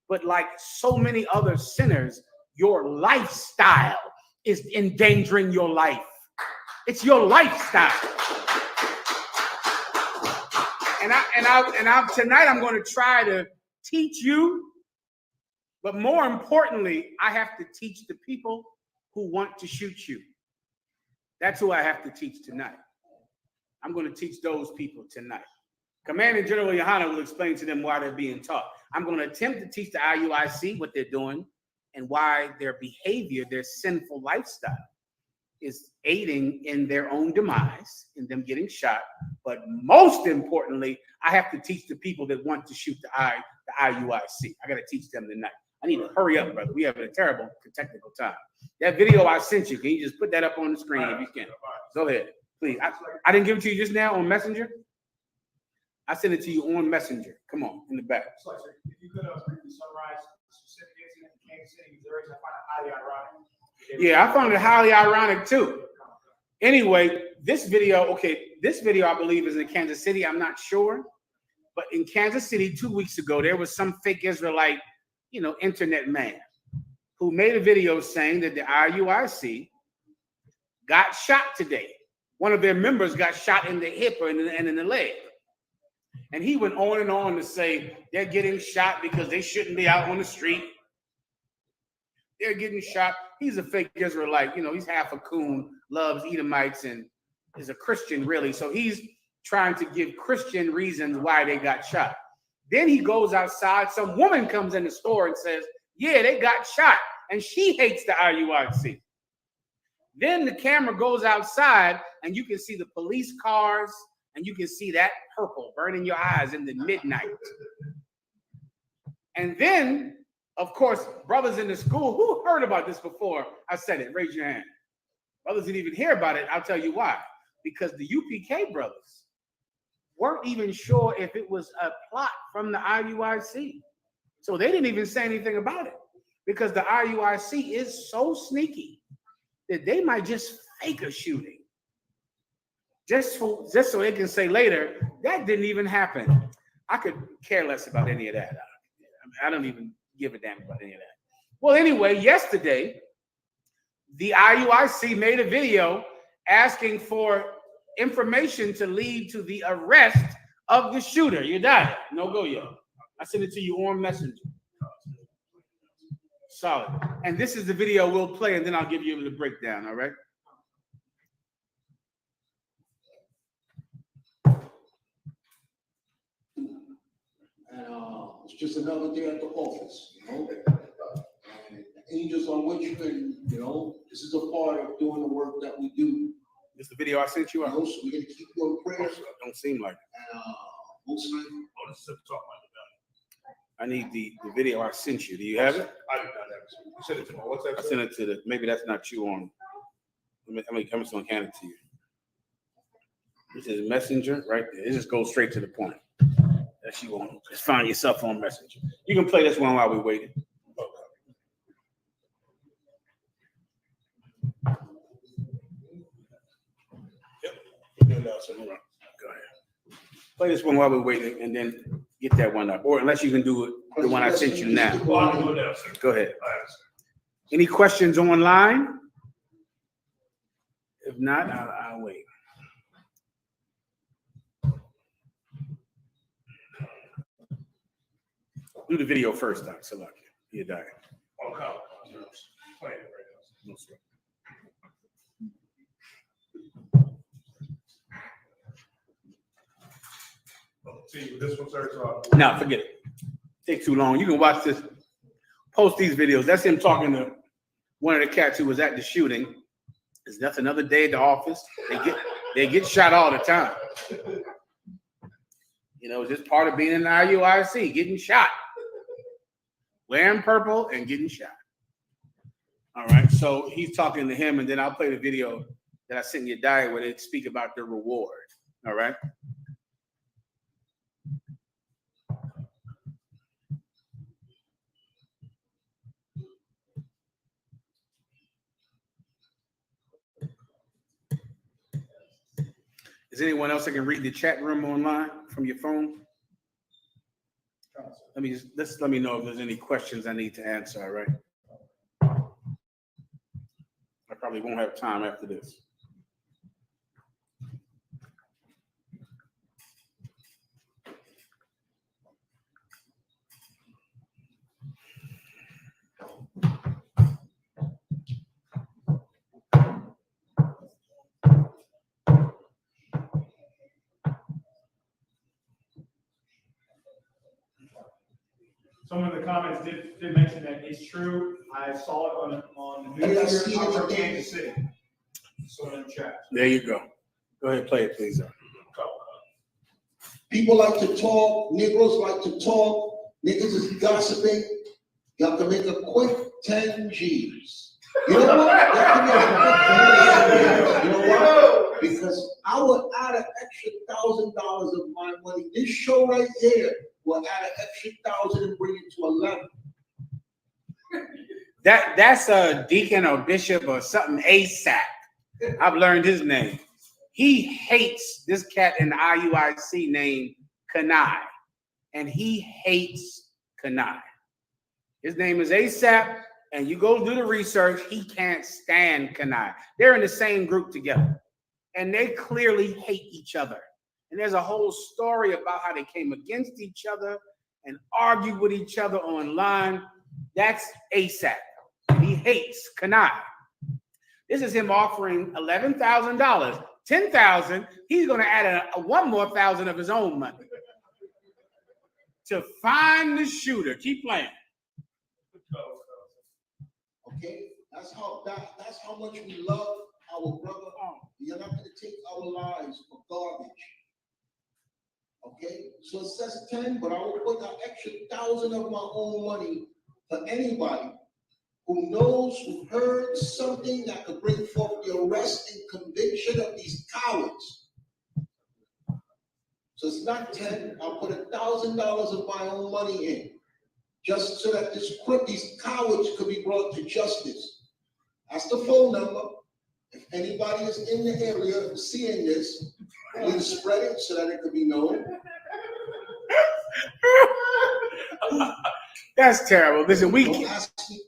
But like so many other sinners, your lifestyle is endangering your life. It's your lifestyle. And tonight I'm going to try to teach you, but more importantly, I have to teach the people who want to shoot you. That's who I have to teach tonight. I'm going to teach those people tonight. Commander General Yohana will explain to them why they're being taught. I'm going to attempt to teach the IUIC what they're doing and why their behavior, their sinful lifestyle, is aiding in their own demise, in them getting shot. But most importantly, I have to teach the people that want to shoot the IUIC. I got to teach them tonight. I need to hurry up, brother. We have a terrible technical time. That video I sent you, can you just put that up on the screen if you can? Go ahead, please. I didn't give it to you just now on Messenger. I sent it to you on Messenger. Come on, in the back. So, if you could briefly summarize the specific incident in Kansas City, Missouri, I find it highly ironic. Yeah, I found it highly ironic too. Anyway, this video I believe is in Kansas City. I'm not sure. But in Kansas City 2 weeks ago, there was some fake Israelite, internet man who made a video saying that the IUIC got shot today. One of their members got shot in the hip and in the leg. And he went on and on to say they're getting shot because they shouldn't be out on the street. They're getting shot. He's a fake Israelite. He's half a coon, loves Edomites, and is a Christian, really. So he's trying to give Christian reasons why they got shot. Then he goes outside. Some woman comes in the store and says, yeah, they got shot. And she hates the IUIC. Then the camera goes outside and you can see the police cars and you can see that purple burning your eyes in the midnight. And then, of course, brothers in the school, who heard about this before I said it? Raise your hand. Brothers didn't even hear about it. I'll tell you why. Because the UPK brothers weren't even sure if it was a plot from the IUIC. So they didn't even say anything about it. Because the IUIC is so sneaky that they might just fake a shooting. Just so they can say later, that didn't even happen. I could care less about any of that. I don't even give a damn about any of that. Well, anyway, yesterday, the IUIC made a video asking for information to lead to the arrest of the shooter. You died. No go, yo. I sent it to you on Messenger. Solid. And this is the video we'll play, and then I'll give you the breakdown, all right? And it's just another day at the office, you know? And the angels are with you, and, you know, this is a part of doing the work that we do. This is the video I sent you. You know, so we're going to keep you in prayer. Don't seem like it. And mostly, I need the video I sent you. Do you have it? I did not have it. You sent it to my WhatsApp? I sent it to the, maybe that's not you on, I'm just gonna hand it to you. This is Messenger right there. It just goes straight to the point. That's you on, just find yourself on Messenger. You can play this one while we're waiting. Yep. Now, so Go ahead. Play this one while we're waiting and then get that one up. Or unless you can do it, the one I sent you now. well, I'll do it now, sir. Go ahead. All right, sir. Any questions online? If not, I'll wait. Do the video first, Doc. So lucky. You die. Okay. Playing it right now. No sweat. See, this one, sir, so No, forget it. Take too long. You can watch this. Post these videos. That's him talking to one of the cats who was at the shooting. It's nothing. Another day at the office. They get shot all the time. You know, it's just part of being in the IUIC, getting shot. Wearing purple and getting shot. All right. So he's talking to him, and then I'll play the video that I sent you where they speak about the reward. All right. Is anyone else that can read the chat room online from your phone? Let me know if there's any questions I need to answer, all right? I probably won't have time after this. Some of the comments did mention that it's true. I saw it on the Hey, I news see here it from again. Kansas City. So in the chat. There you go. Go ahead, play it, please. people like to talk, Negroes like to talk, niggas is gossiping. You have to make a quick 10 G's. You know what? You know what? Because I would add an extra $1,000 of my money. This show right here will add an extra 1,000 and bring it to 11. That's a deacon or bishop or something, Isupk. I've learned his name. He hates this cat in the IUIC named Kanai. And he hates Kanai. His name is Isupk, and you go do the research, he can't stand Kanai. They're in the same group together. And they clearly hate each other. And there's a whole story about how they came against each other and argued with each other online. That's Isupk. He hates Kanai. This is him offering $11,000 $10,000, he's going to add one more $1,000 of his own money to find the shooter. Keep playing. Okay, that's how much we love our brother. You're not gonna take our lives for garbage. Okay, so it says 10, but I will put an extra 1,000 of my own money for anybody who knows, who heard something that could bring forth the arrest and conviction of these cowards. So it's not 10, I'll put $1,000 of my own money in, just so that these cowards could be brought to justice. That's the phone number. If anybody is in the area seeing this, please spread it so that it could be known. That's terrible. Listen, we Don't ask me.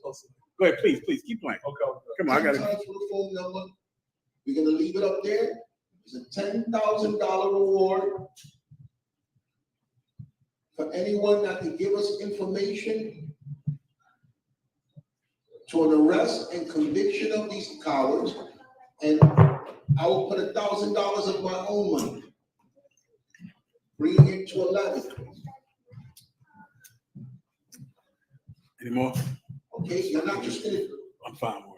go ahead, please, keep playing. Okay. Come on, I got Times for the phone number. We're gonna leave it up there. It's a $10,000 reward for anyone that can give us information to an arrest and conviction of these cowards. And I will put $1,000 of my own money, bringing it to 11. Any more? Okay, you're not just gonna I'm fine, boy.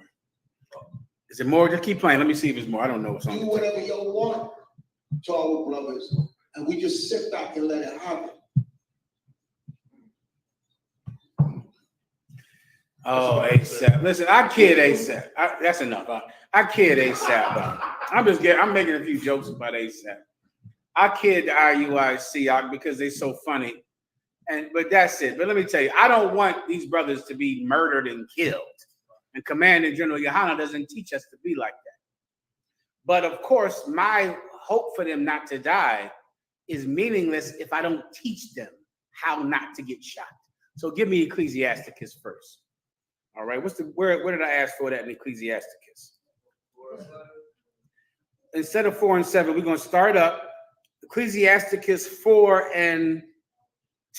Is it more? Just keep playing. Let me see if it's more. I don't know what's on do the whatever you want to our brothers, and we just sit back and let it happen. Oh, ASAP. Listen, I kid ASAP. That's enough. I kid ASAP. I'm making a few jokes about ASAP. I kid the IUIC because they're so funny. But that's it. But let me tell you, I don't want these brothers to be murdered and killed. And Commanding General Yohana doesn't teach us to be like that. But of course, my hope for them not to die is meaningless if I don't teach them how not to get shot. So give me Ecclesiasticus first. All right, where did I ask for that in Ecclesiasticus? Instead of 4 and 7, we're going to start up Ecclesiasticus 4 and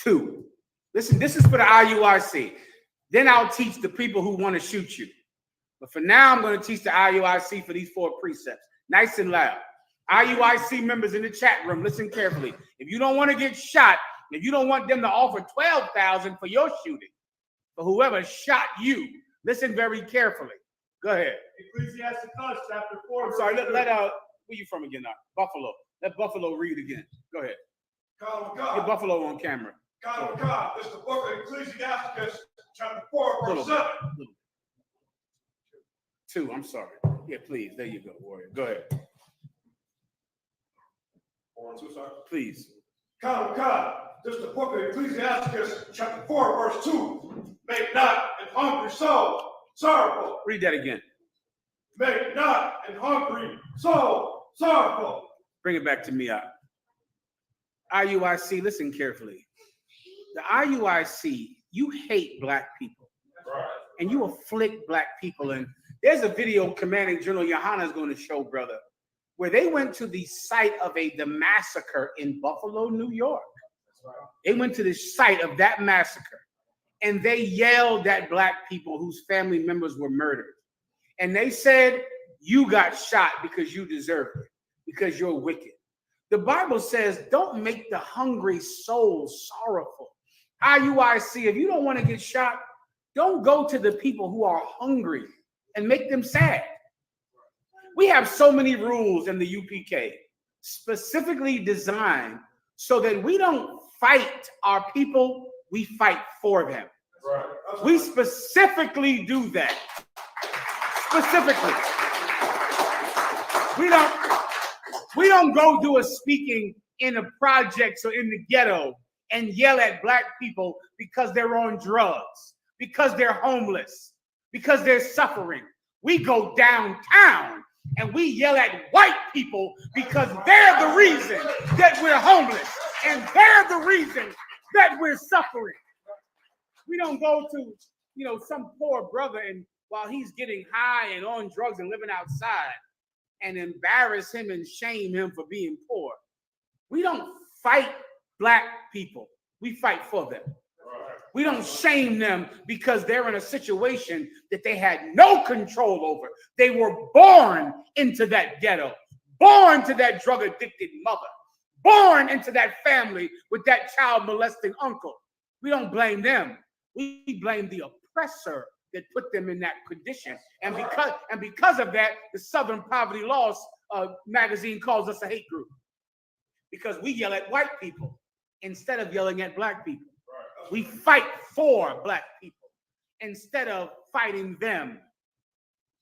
2. Listen, this is for the IUIC. Then I'll teach the people who want to shoot you. But for now, I'm going to teach the IUIC for these 4 precepts. Nice and loud. IUIC members in the chat room, listen carefully. If you don't want to get shot, if you don't want them to offer $12,000 for your shooting, for whoever shot you, listen very carefully. Go ahead. Ecclesiasticus chapter 4. I'm sorry, let where you from again now? Buffalo. Let Buffalo read again. Go ahead. Get Buffalo on camera. God, this is the book of Ecclesiasticus chapter 4, verse 7. 2, I'm sorry. Yeah, please. There you go, warrior. Go ahead. 4 and 2, sorry. Please. God, this is the book of Ecclesiasticus chapter 4, verse 2. Make not an hungry soul sorrowful. Read that again. Make not an hungry soul sorrowful. Bring it back to me. IUIC, listen carefully. The IUIC, you hate black people. Right. And you afflict black people. And there's a video Commanding General Yohana is going to show, brother, where they went to the site of the massacre in Buffalo, New York. They went to the site of that massacre. And they yelled at black people whose family members were murdered. And they said, you got shot because you deserve it, because you're wicked. The Bible says, don't make the hungry soul sorrowful. IUIC, if you don't want to get shot, don't go to the people who are hungry and make them sad. We have so many rules in the UPK specifically designed so that we don't fight our people, we fight for them. Right. We specifically do that. Specifically. We don't go do a speaking in the projects or in the ghetto and yell at black people because they're on drugs, because they're homeless, because they're suffering. We go downtown and we yell at white people because they're the reason that we're homeless and they're the reason that we're suffering. We don't go to, some poor brother and while he's getting high and on drugs and living outside and embarrass him and shame him for being poor. We don't fight black people. We fight for them. We don't shame them because they're in a situation that they had no control over. They were born into that ghetto, born to that drug-addicted mother, born into that family with that child-molesting uncle. We don't blame them. We blame the oppressor that put them in that condition. And because of that, the Southern Poverty Laws magazine calls us a hate group. Because we yell at white people instead of yelling at black people. We fight for black people instead of fighting them.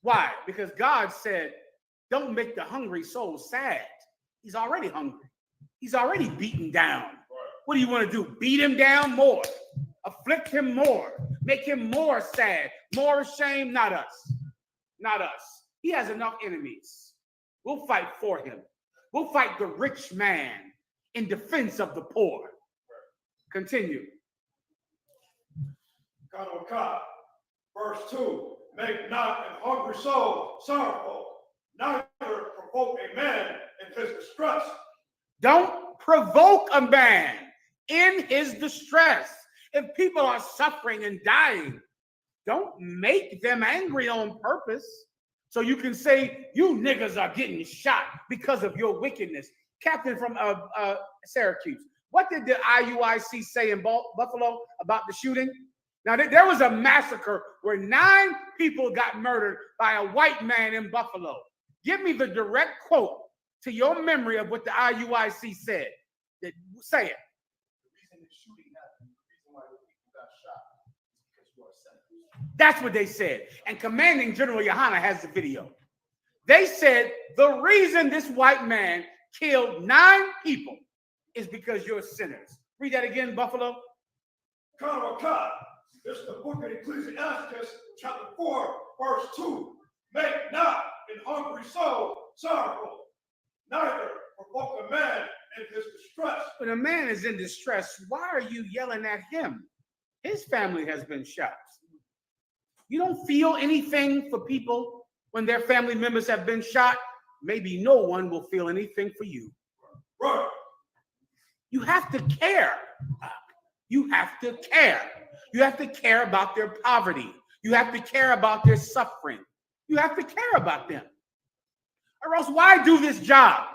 Why? Because God said, don't make the hungry soul sad. He's already hungry. He's already beaten down. What do you want to do? Beat him down more? Afflict him more? Make him more sad, more ashamed? Not us. Not us. He has enough enemies. We'll fight for him. We'll fight the rich man in defense of the poor. Continue. N.W.O, verse 2, make not an hungry soul sorrowful, neither provoke a man in his distress. Don't provoke a man in his distress. If people are suffering and dying, don't make them angry on purpose. So you can say, you niggas are getting shot because of your wickedness. Captain from Syracuse, what did the IUIC say in Buffalo about the shooting? Now, there was a massacre where 9 people got murdered by a white man in Buffalo. Give me the direct quote to your memory of what the IUIC said. Say it. The reason the shooting happened, the reason why the people got shot is because you are senators. That's what they said. And Commanding General Yohana has the video. They said the reason this white man killed 9 people is because you're sinners. Read that again, Buffalo. N.W.O, this is the book of Ecclesiastes, chapter 4, verse 2. Make not an hungry soul sorrowful, neither provoke a man in his distress. When a man is in distress, why are you yelling at him? His family has been shot. You don't feel anything for people when their family members have been shot. Maybe no one will feel anything for you. Right. You have to care. You have to care. You have to care about their poverty. You have to care about their suffering. You have to care about them. Or else why do this job?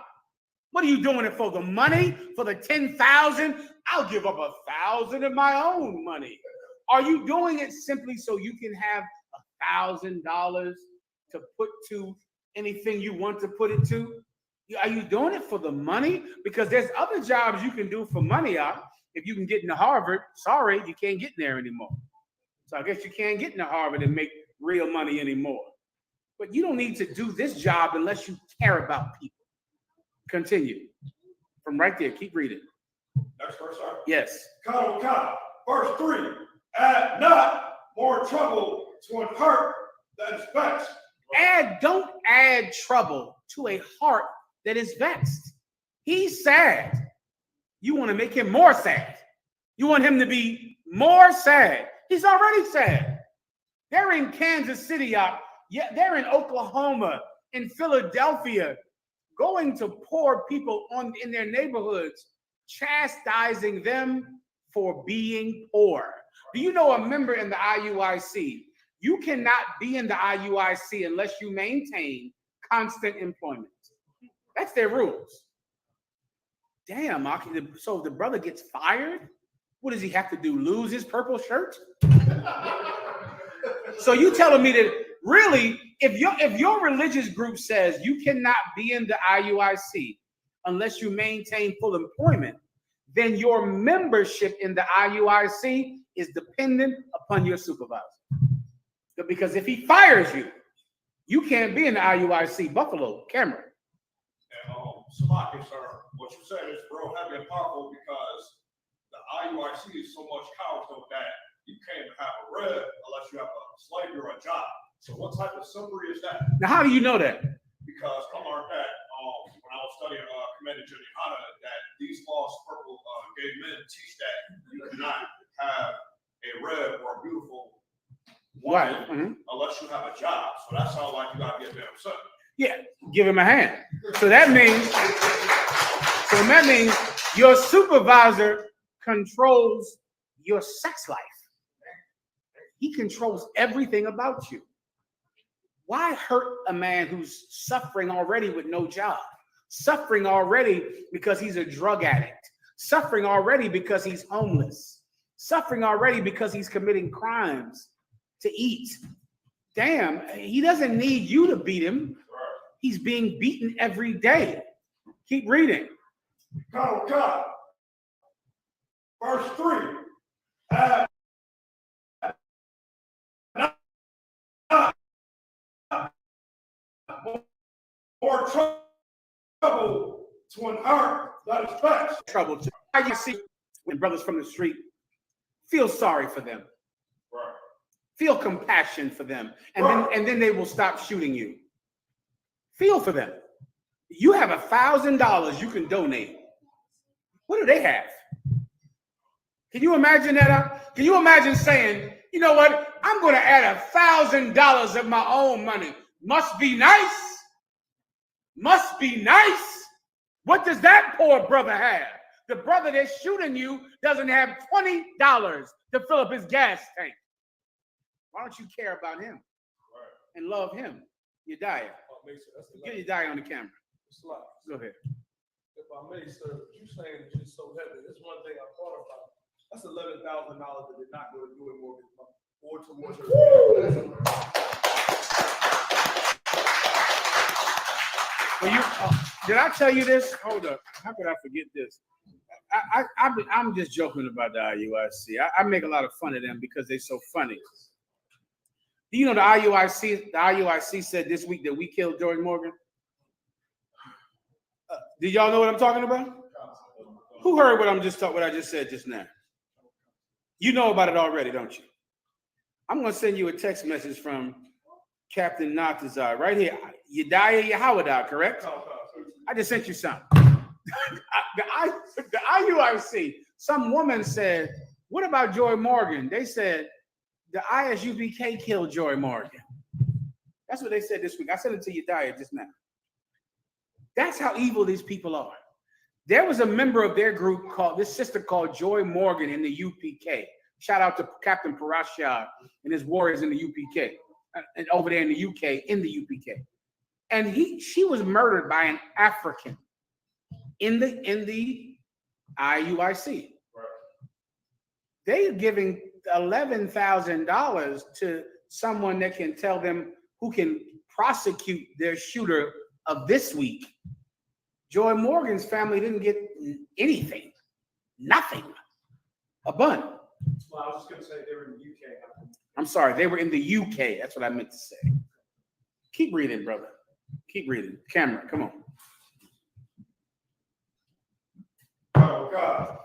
What are you doing it for? The money? For the 10,000? I'll give up 1,000 of my own money. Are you doing it simply so you can have $1,000 to put to anything you want to put it to? Are you doing it for the money? Because there's other jobs you can do for money. If you can get into Harvard, sorry, you can't get in there anymore. So I guess you can't get into Harvard and make real money anymore. But you don't need to do this job unless you care about people. Continue. From right there, keep reading. Next verse, sir. Yes. N.W.O, verse 3. Add not more trouble to an heart that is vexed. Don't add trouble to a heart that is vexed. He's sad. You want to make him more sad. You want him to be more sad. He's already sad. They're in Kansas City, they're in Oklahoma, in Philadelphia, going to poor people in their neighborhoods, chastising them for being poor. Do you know a member in the IUIC? You cannot be in the IUIC unless you maintain constant employment. That's their rules. Damn, so the brother gets fired? What does he have to do? Lose his purple shirt? So you telling me that really, if your religious group says you cannot be in the IUIC unless you maintain full employment, then your membership in the IUIC is dependent upon your supervisor. Because if he fires you, you can't be in the IUIC. Buffalo, Cameron. And Isupk, sir, what you said is real heavy and powerful because the IUIC is so much powerful that you can't have a red unless you have a slavery or a job. So what type of summary is that? Now, how do you know that? Because I learned that when I was studying Commander General Yohana, that these laws purple gay men teach that you cannot have a red or a beautiful woman unless you have a job. So that sounds like you gotta be a damn son. Yeah, give him a hand. So that means your supervisor controls your sex life. He controls everything about you. Why hurt a man who's suffering already with no job? suffering already because he's a drug addict, suffering already because he's homeless, suffering already because he's committing crimes to eat. Damn, he doesn't need you to beat him. He's being beaten every day. Keep reading. God. Verse 3. More trouble to an heart that is vexed. Trouble to how you see when brothers from the street feel sorry for them, Right. feel compassion for them, and then they will stop shooting you. Feel for them. You have $1,000 you can donate. What do they have? Can you imagine that? Can you imagine saying, you know what? I'm going to add $1,000 of my own money. Must be nice. Must be nice. What does that poor brother have? The brother that's shooting you doesn't have $20 to fill up his gas tank. Why don't you care about him and love him? Yediah. Get Yediah on the camera. Go ahead. If I may, sir, what you saying is just so heavy. That's one thing I thought about. That's $11,000 that did not go to do it mortgage or towards her. Well, did I tell you this? Hold up. How could I forget this? I'm just joking about the IUIC. I make a lot of fun of them because they're so funny. Do you know the IUIC said this week that we killed Joy Morgan? Did y'all know what I'm talking about? Who heard what I just said just now? You know about it already, don't you? I'm going to send you a text message from Captain Natazar right here. Yediah Yahawadah, correct? I just sent you some. The IUIC, some woman said, what about Joy Morgan? They said, the ISUPK killed Joy Morgan. That's what they said this week. I sent it to Yediah just now. That's how evil these people are. There was a member of their group this sister called Joy Morgan in the UPK. Shout out to Captain Parashah and his warriors in the UPK and over there in the UK in the UPK. And she was murdered by an African in the IUIC. They're giving $11,000 to someone that can tell them who can prosecute their shooter of this week. Joy Morgan's family didn't get anything, nothing, a bun. Well, I was just going to say they were in the UK. I'm sorry, they were in the UK. That's what I meant to say. Keep reading, brother. Keep reading. Camera, come on. Oh, God.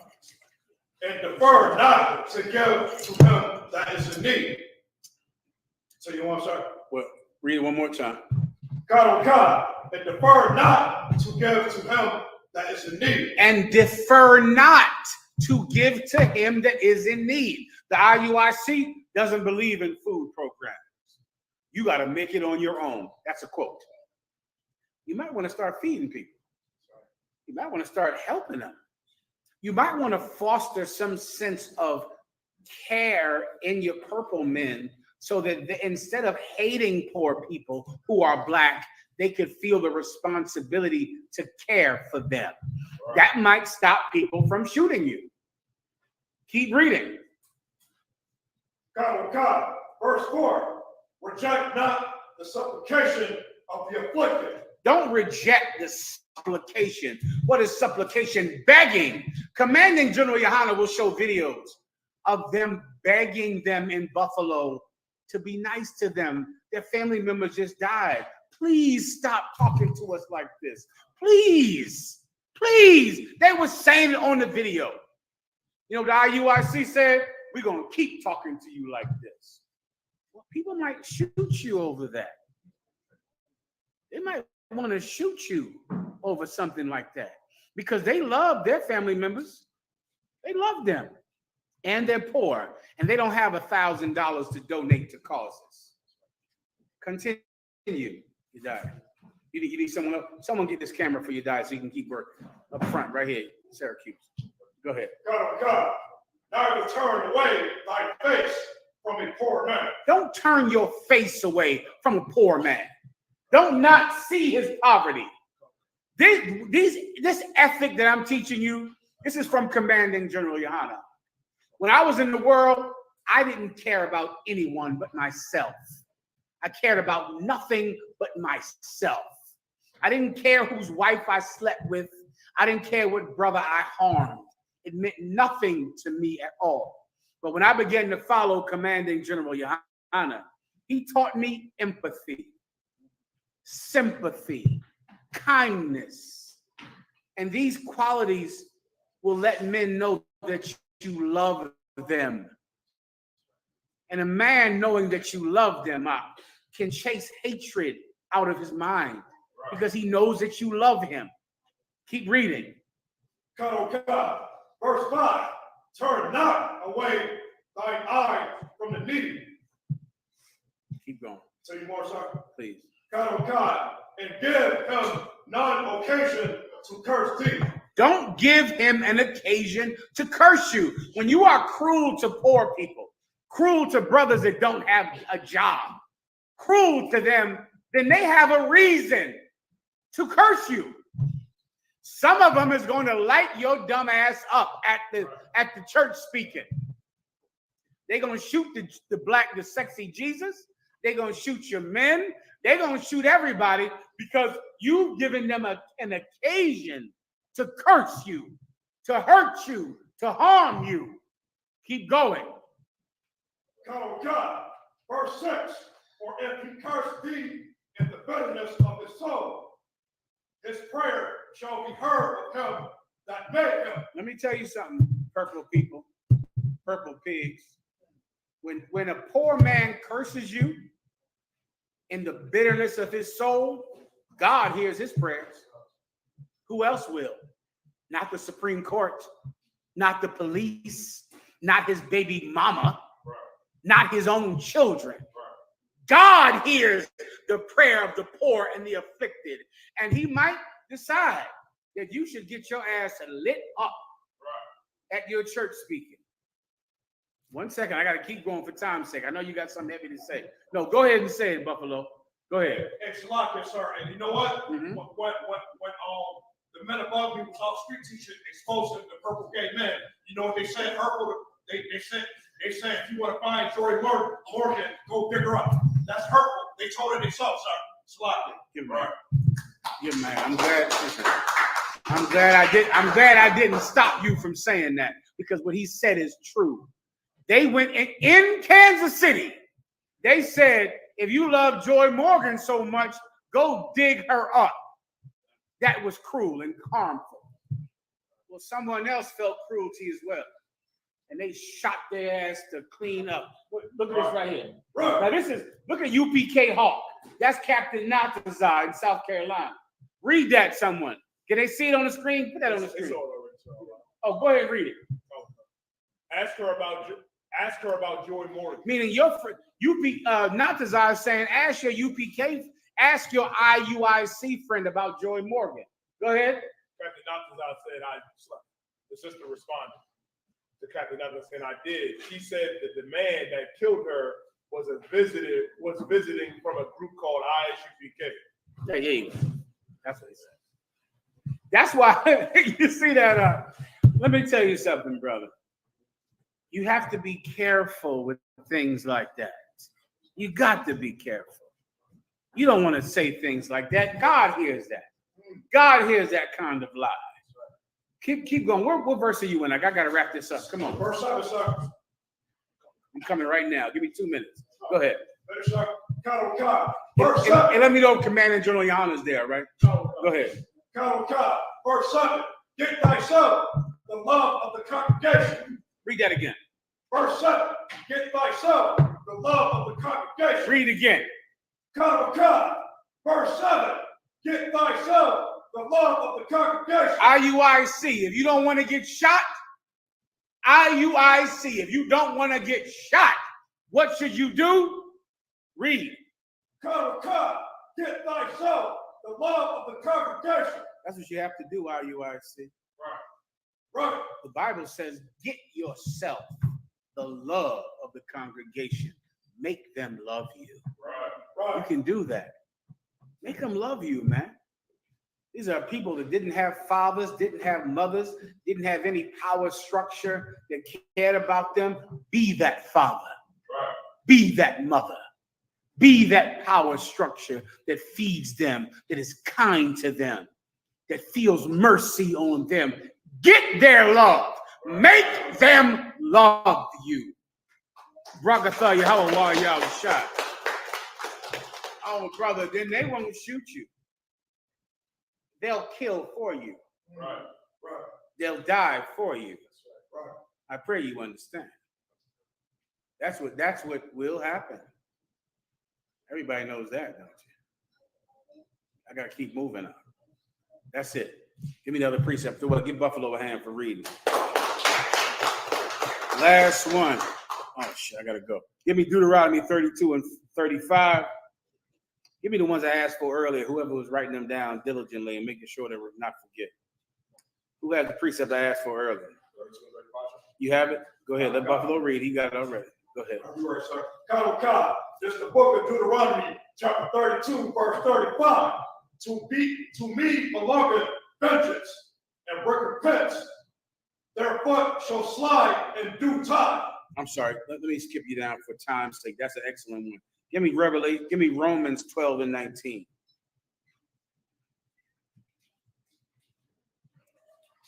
And defer not to give to him that is in need. So you want to start? Well, read it one more time. God, and defer not to give to him that is in need. And defer not to give to him that is in need. The IUIC doesn't believe in food programs. You got to make it on your own. That's a quote. You might want to start feeding people. You might want to start helping them. You might want to foster some sense of care in your purple men so that instead of hating poor people who are Black, they could feel the responsibility to care for them. Right. That might stop people from shooting you. Keep reading. God, verse 4, reject not the supplication of the afflicted. Don't reject the supplication. What is supplication? Begging. Commanding General Yohana will show videos of them begging them in Buffalo to be nice to them. Their family members just died. Please stop talking to us like this. Please. They were saying it on the video. You know, the IUIC said, we're going to keep talking to you like this. Well, people might shoot you over that. They might want to shoot you over something like that because they love their family members. They love them and they're poor and they don't have $1,000 to donate to causes. Continue. Yediah. You need someone else. Someone get this camera for Yediah so you can keep working up front right here, Syracuse. Go ahead. God, neither turn away thy face from a poor man. Don't turn your face away from a poor man. Don't not see his poverty. This ethic that I'm teaching you, this is from Commanding General Yohana. When I was in the world, I didn't care about anyone but myself. I cared about nothing but myself. I didn't care whose wife I slept with. I didn't care what brother I harmed. It meant nothing to me at all. But when I began to follow Commanding General Yohana, he taught me empathy, sympathy, kindness. And these qualities will let men know that you love them. And a man knowing that you love them can chase hatred out of his mind because he knows that you love him. Keep reading. God, verse 5, turn not away thine eyes from the needy. Keep going. Say you more, sir. Please. God, and give him none occasion to curse thee. Don't give him an occasion to curse you. When you are cruel to poor people, cruel to brothers that don't have a job, cruel to them, then they have a reason to curse you. Some of them is going to light your dumb ass up at the church speaking. They're going to shoot the sexy Jesus. They're going to shoot your men. They're going to shoot everybody because you've given them an occasion to curse you, to hurt you, to harm you. Keep going. God, verse 6, for if he curse thee in the bitterness of his soul, his prayer shall be heard of him that made him. Let me tell you something, purple people, purple pigs. When a poor man curses you in the bitterness of his soul, God hears his prayers. Who else will? Not the Supreme Court, not the police, not his baby mama, not his own children. God hears the prayer of the poor and the afflicted, and he might decide that you should get your ass lit up at your church speaking. 1 second, I got to keep going for time's sake. I know you got something heavy to say. No, go ahead and say it, Buffalo. Go ahead. It's like it, sir. And you know what? Mm-hmm. When the men above me was out street teaching, exposing the purple gay men, you know what they said? Hurtful. They said if you want to find Joy Morgan, go pick her up. That's hurtful. They told it themselves, sir. It's like it. Give man. Give man. I'm glad I didn't stop you from saying that because what he said is true. They went in Kansas City. They said, if you love Joy Morgan so much, go dig her up. That was cruel and harmful. Well, someone else felt cruelty as well. And they shot their ass to clean up. Look at this right here. Now look at UPK Hawk. That's Captain Natazar in South Carolina. Read that, someone. Can they see it on the screen? Put that on the screen. Oh, go ahead and read it. Ask her about Joy Morgan. Meaning your friend, Natazar is saying, ask your IUIC friend about Joy Morgan. Go ahead. Captain Natazar said I slept. The sister responded to Captain Natazar saying I did. She said that the man that killed her was visiting from a group called ISUPK. There you go. That's what he said. That's why you see that. Let me tell you something, brother. You have to be careful with things like that. You got to be careful. You don't want to say things like that. God hears that. God hears that kind of lie. Keep going. What verse are you in? I got to wrap this up. Come on. Verse 7, sir. I'm coming right now. Give me 2 minutes. Go ahead. Verse 7. And let me know if Commanding General Yohana is there, right? Go ahead. Verse 7. Get thyself the love of the congregation. Read that again. Verse 7. Get thyself the love of the congregation. Read again. Verse 7. Get thyself the love of the congregation. IUIC. If you don't want to get shot, IUIC. If you don't want to get shot, what should you do? Read. Get thyself the love of the congregation. That's what you have to do, IUIC. Right. The Bible says, get yourself the love of the congregation. Make them love you. Right. You can do that. Make them love you, man. These are people that didn't have fathers, didn't have mothers, didn't have any power structure that cared about them. Be that father. Right. Be that mother. Be that power structure that feeds them, that is kind to them, that feels mercy on them. Get their love. Make them love you. Brakatha Yahweh y'all shot. Oh, brother, then they won't shoot you. They'll kill for you. Right. They'll die for you. I pray you understand. That's what will happen. Everybody knows that, don't you? I gotta keep moving on. That's it. Give me the other precept. Give Buffalo a hand for reading. Last one. Oh shit, I gotta go. Give me Deuteronomy 32 and 35. Give me the ones I asked for earlier, whoever was writing them down diligently and making sure they were not forget. Who has the precept I asked for earlier? You have it? Go ahead. Let Buffalo read. He got it already. Go ahead. You right, sir. God, this is the book of Deuteronomy, chapter 32, verse 35. To me belongeth vengeance and recompense. Their foot shall slide in due time. I'm sorry. Let me skip you down for time's sake. That's an excellent one. Give me Romans 12 and 19.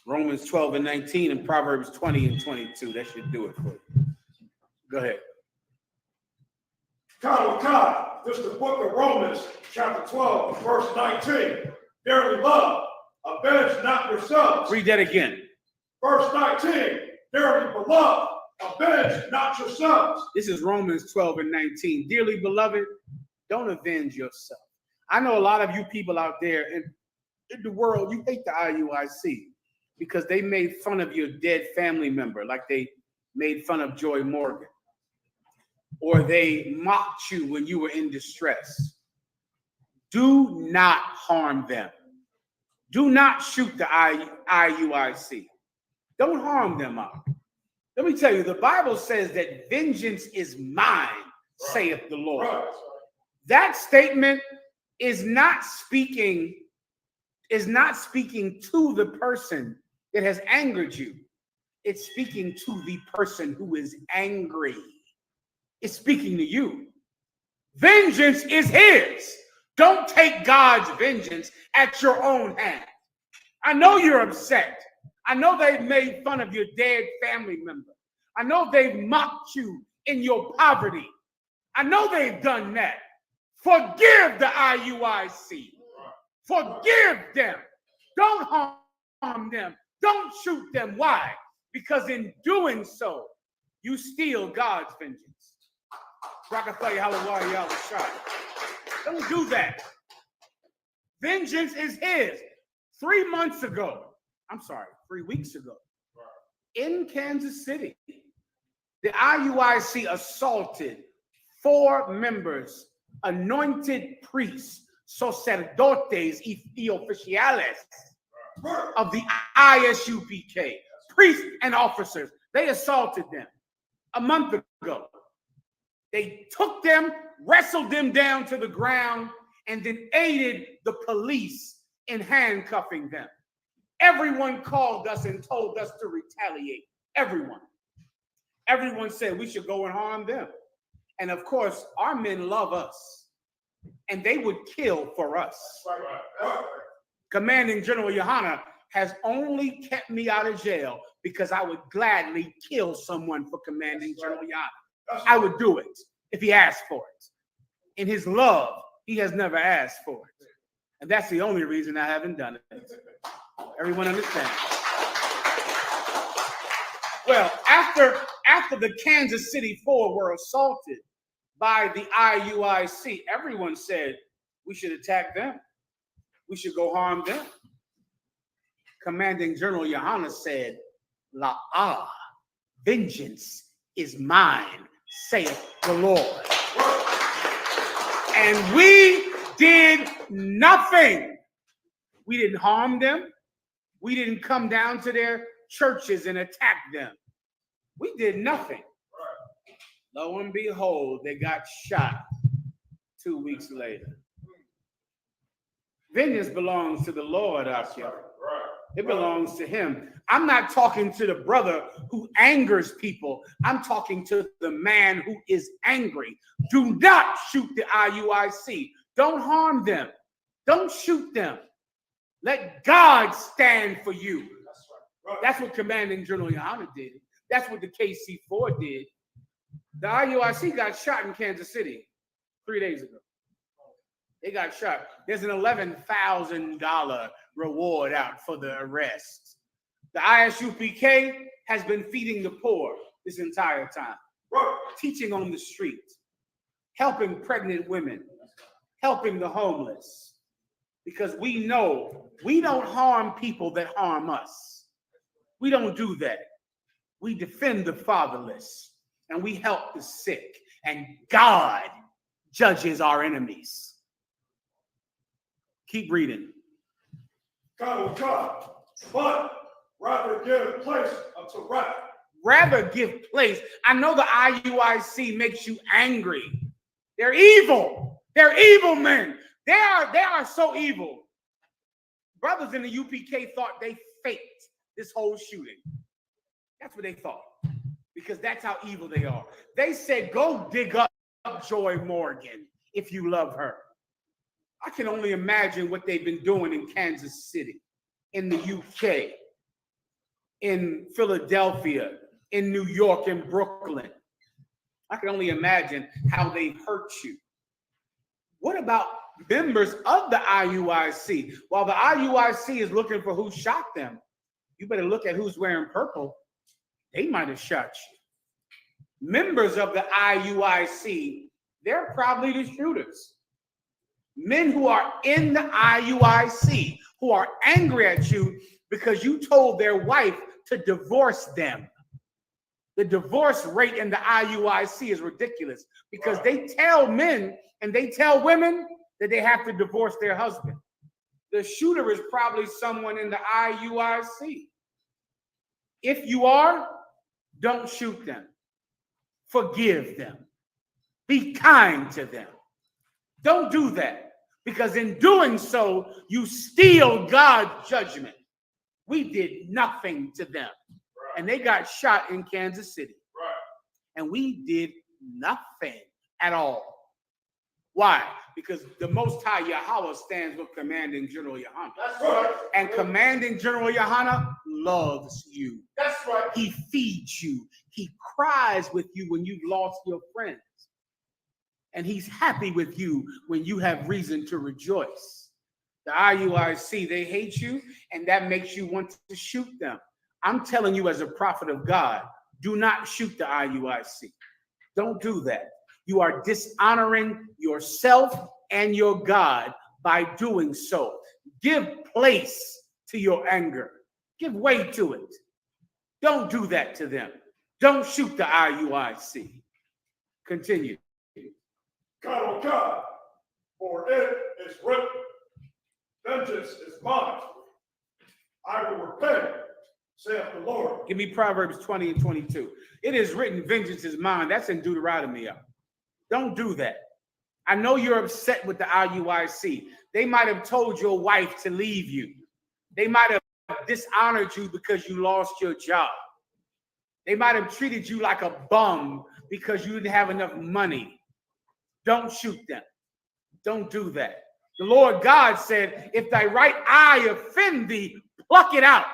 Romans 12 and 19 and Proverbs 20 and 22. That should do it for you. Go ahead. God, this is the book of Romans, chapter 12, verse 19. Dearly loved, avenge not yourselves. Read that again. Verse 19. Dearly beloved, avenge not yourselves. This is Romans 12 and 19. Dearly beloved, don't avenge yourself. I know a lot of you people out there in the world, you hate the IUIC because they made fun of your dead family member, like they made fun of Joy Morgan, or they mocked you when you were in distress. Do not harm them. Do not shoot the IUIC. Don't harm them out. Let me tell you, the Bible says that vengeance is mine, saith the Lord. That statement is not speaking to the person that has angered you. It's speaking to the person who is angry. It's speaking to you. Vengeance is his. Don't take God's vengeance at your own hand. I know you're upset. I know they've made fun of your dead family member. I know they've mocked you in your poverty. I know they've done that. Forgive the IUIC. Forgive them. Don't harm them. Don't shoot them. Why? Because in doing so, you steal God's vengeance. Don't do that. Vengeance is his. 3 weeks ago, in Kansas City, the IUIC assaulted 4 members, anointed priests, sacerdotes y oficiales of the ISUPK, priests and officers. They assaulted them a month ago. They took them, wrestled them down to the ground, and then aided the police in handcuffing them. Everyone called us and told us to retaliate. Everyone. Everyone said we should go and harm them. And of course, our men love us, and they would kill for us. Commanding General Yohana has only kept me out of jail because I would gladly kill someone for Commanding General Yohana. I would do it if he asked for it. In his love, he has never asked for it. And that's the only reason I haven't done it. Everyone understands? Well, after the Kansas City 4 were assaulted by the IUIC, everyone said we should attack them. We should go harm them. Commanding General Yohana said, vengeance is mine, saith the Lord. And we did nothing. We didn't harm them. We didn't come down to their churches and attack them. We did nothing. Lo and behold, they got shot 2 weeks later. Vengeance belongs to the Lord, our That's King. right. Right. It belongs to him. I'm not talking to the brother who angers people. I'm talking to the man who is angry. Do not shoot the IUIC. Don't harm them. Don't shoot them. Let God stand for you. That's right. Right. That's what Commanding General Yohana did. That's what the KC-4 did. The IUIC got shot in Kansas City 3 days ago. They got shot. There's an $11,000 reward out for the arrest. The ISUPK has been feeding the poor this entire time, Right. teaching on the street, helping pregnant women, helping the homeless, because we know we don't harm people that harm us. We don't do that. We defend the fatherless and we help the sick, and God judges our enemies. Keep reading. God will God, but rather give place unto wrath. Rather give place. I know the IUIC makes you angry. They're evil. They're evil men. They are so evil. Brothers in the UPK thought they faked this whole shooting. That's what they thought, because that's how evil they are. They said, go dig up Joy Morgan if you love her. I can only imagine what they've been doing in Kansas City, in the UK, in Philadelphia, in New York, in Brooklyn. I can only imagine how they hurt you. What about members of the IUIC? While the IUIC is looking for who shot them, you better look at who's wearing purple. They might have shot you. Members of the IUIC, they're probably the shooters. Men who are in the IUIC, who are angry at you because you told their wife to divorce them. The divorce rate in the IUIC is ridiculous because they tell men and they tell women that they have to divorce their husband. The shooter is probably someone in the IUIC. If you are, don't shoot them. Forgive them. Be kind to them. Don't do that, because in doing so, you steal God's judgment. We did nothing to them. Right. And they got shot in Kansas City. Right. And we did nothing at all. Why? Because the Most High Yahweh stands with Commanding General Yohana. That's right. And Commanding General Yohana loves you. That's right. He feeds you. He cries with you when you've lost your friends. And he's happy with you when you have reason to rejoice. The IUIC, they hate you, and that makes you want to shoot them. I'm telling you as a prophet of God, do not shoot the IUIC. Don't do that. You are dishonoring yourself and your God by doing so. Give place to your anger. Give way to it. Don't do that to them. Don't shoot the IUIC. Continue. God, oh God, for it is written, vengeance is mine. I will repay, saith the Lord. Give me Proverbs 20 and 22. It is written, vengeance is mine. That's in Deuteronomy. Don't do that. I know you're upset with the IUIC. They might have told your wife to leave you. They might have dishonored you because you lost your job. They might have treated you like a bum because you didn't have enough money. Don't shoot them. Don't do that. The Lord God said, if thy right eye offend thee, pluck it out.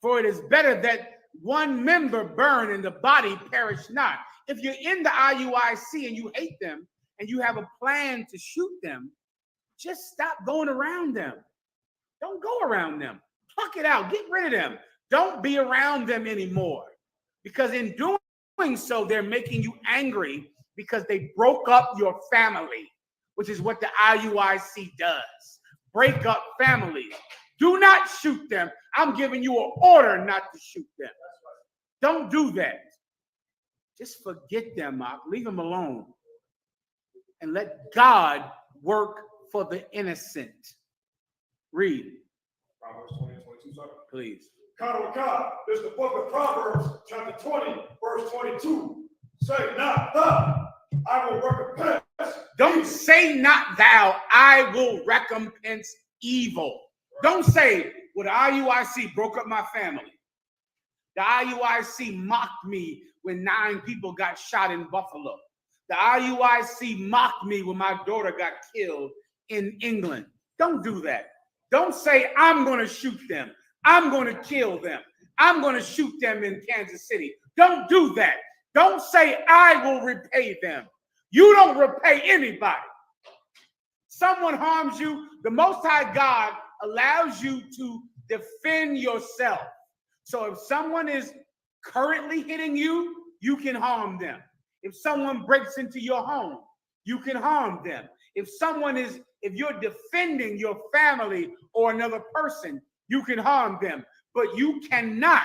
For it is better that one member burn and the body perish not. If you're in the IUIC and you hate them and you have a plan to shoot them, just stop going around them. Don't go around them. Pluck it out. Get rid of them. Don't be around them anymore. Because in doing so, they're making you angry because they broke up your family, which is what the IUIC does. Break up families. Do not shoot them. I'm giving you an order not to shoot them. Don't do that. Just forget them, Mark. Leave them alone. And let God work for the innocent. Read. Proverbs 20, 22, sir. Please. God, oh God, this is the book of Proverbs, chapter 20, verse 22. Say not thou, I will recompense, Don't say not thou, I will recompense evil. Don't say, well, the IUIC broke up my family. The IUIC mocked me when 9 people got shot in Buffalo. The IUIC mocked me when my daughter got killed in England. Don't do that. Don't say, I'm going to shoot them. I'm going to kill them. I'm going to shoot them in Kansas City. Don't do that. Don't say, I will repay them. You don't repay anybody. Someone harms you, the Most High God allows you to defend yourself. So if someone is currently hitting you, you can harm them. If someone breaks into your home, you can harm them. If you're defending your family or another person, you can harm them. But you cannot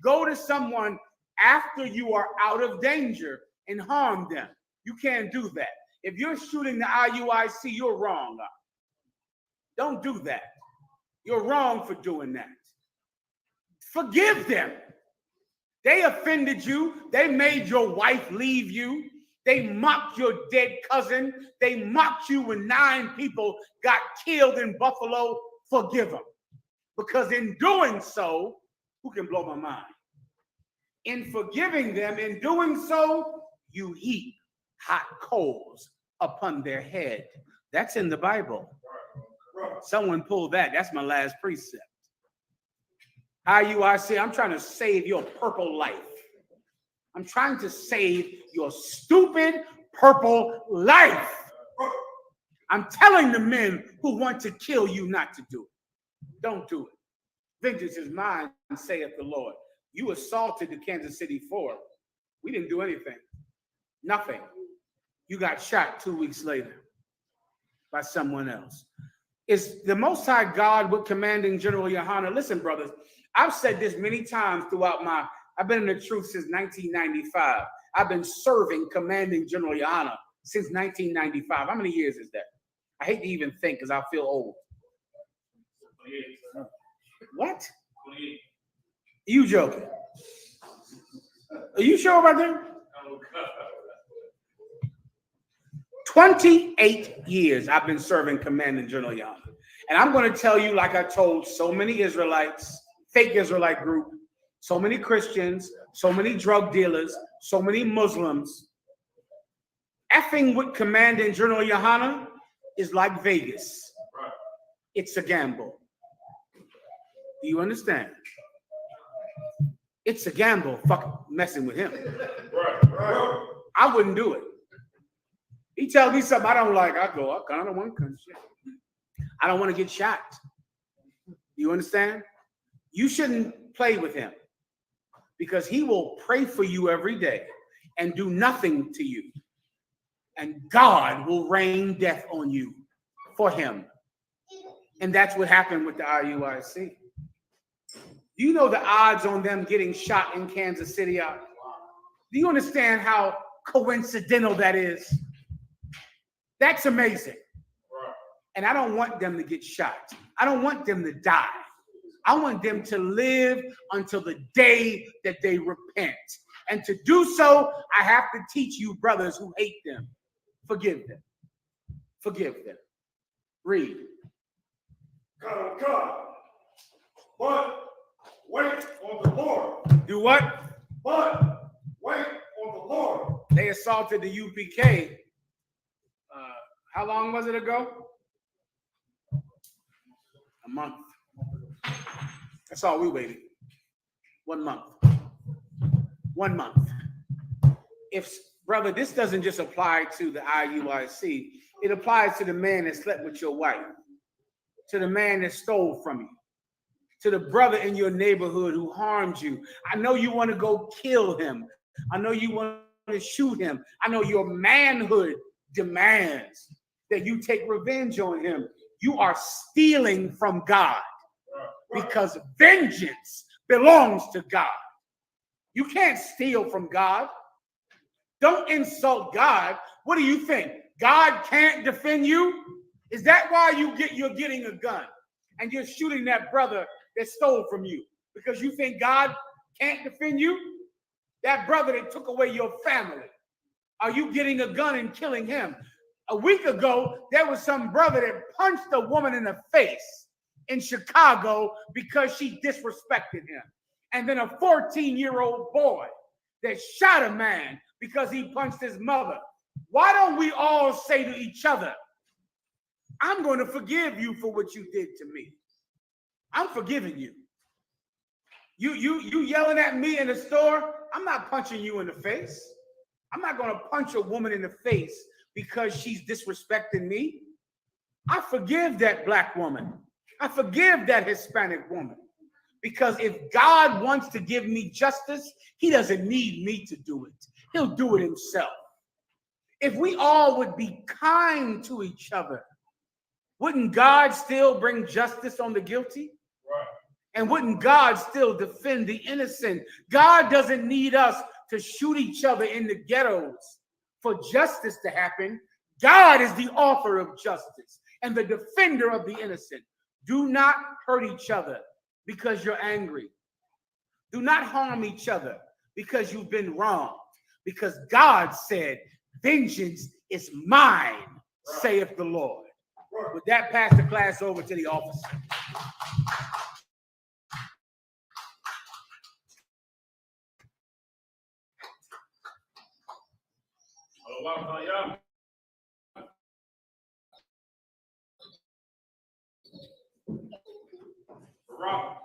go to someone after you are out of danger and harm them. You can't do that. If you're shooting the IUIC, you're wrong. Don't do that. You're wrong for doing that. Forgive them. They offended you. They made your wife leave you. They mocked your dead cousin. They mocked you when 9 people got killed in Buffalo. Forgive them. Because in doing so, who can blow my mind? In forgiving them, in doing so, you heap hot coals upon their head. That's in the Bible. Someone pulled that. That's my last precept. IUIC, I'm trying to save your purple life. I'm trying to save your stupid purple life. I'm telling the men who want to kill you not to do it. Don't do it. Vengeance is mine, saith the Lord. You assaulted the Kansas City 4. We didn't do anything. Nothing. You got shot 2 weeks later by someone else. Is the Most High God with Commanding General Yohana? Listen, brothers, I've said this many times throughout I've been in the truth since 1995. I've been serving Commanding General Yohana since 1995. How many years is that? I hate to even think because I feel old. 28. What? 28. You joking? Are you sure about that? Oh, God. 28 years I've been serving Commanding General Yohana. And I'm going to tell you, like I told so many Israelites, fake Israelite group, so many Christians, so many drug dealers, so many Muslims, effing with Commanding General Yohana is like Vegas. It's a gamble. Do you understand? It's a gamble, fuck messing with him. I wouldn't do it. He tells me something I don't like, I kind of want to shit. I don't want to get shot. You understand? You shouldn't play with him because he will pray for you every day and do nothing to you. And God will rain death on you for him. And that's what happened with the IUIC. Do you know the odds on them getting shot in Kansas City are? Do you understand how coincidental that is? That's amazing. And I don't want them to get shot. I don't want them to die. I want them to live until the day that they repent. And to do so, I have to teach you brothers who hate them. Forgive them. Forgive them. Read. God. But wait on the Lord. Do what? But wait on the Lord. They assaulted the UPK. How long was it ago? A month. That's all we waited. 1 month. 1 month. Brother, this doesn't just apply to the IUIC. It applies to the man that slept with your wife, to the man that stole from you, to the brother in your neighborhood who harmed you. I know you want to go kill him. I know you want to shoot him. I know your manhood demands that you take revenge on him. You are stealing from God because vengeance belongs to God. You can't steal from God. Don't insult God. What do you think? God can't defend you? Is that why you're getting a gun and you're shooting that brother that stole from you? Because you think God can't defend you? That brother that took away your family, are you getting a gun and killing him? A week ago, there was some brother that punched a woman in the face in Chicago because she disrespected him. And then a 14-year-old boy that shot a man because he punched his mother. Why don't we all say to each other, I'm going to forgive you for what you did to me. I'm forgiving you. You yelling at me in the store, I'm not punching you in the face. I'm not going to punch a woman in the face because she's disrespecting me. I forgive that black woman. I forgive that Hispanic woman. Because if God wants to give me justice, he doesn't need me to do it. He'll do it himself. If we all would be kind to each other, wouldn't God still bring justice on the guilty? Right. And wouldn't God still defend the innocent? God doesn't need us to shoot each other in the ghettos for justice to happen. God is the author of justice and the defender of the innocent. Do not hurt each other because you're angry. Do not harm each other because you've been wronged. Because God said, vengeance is mine, saith the Lord. With that, pass the class over to the officer. Rock.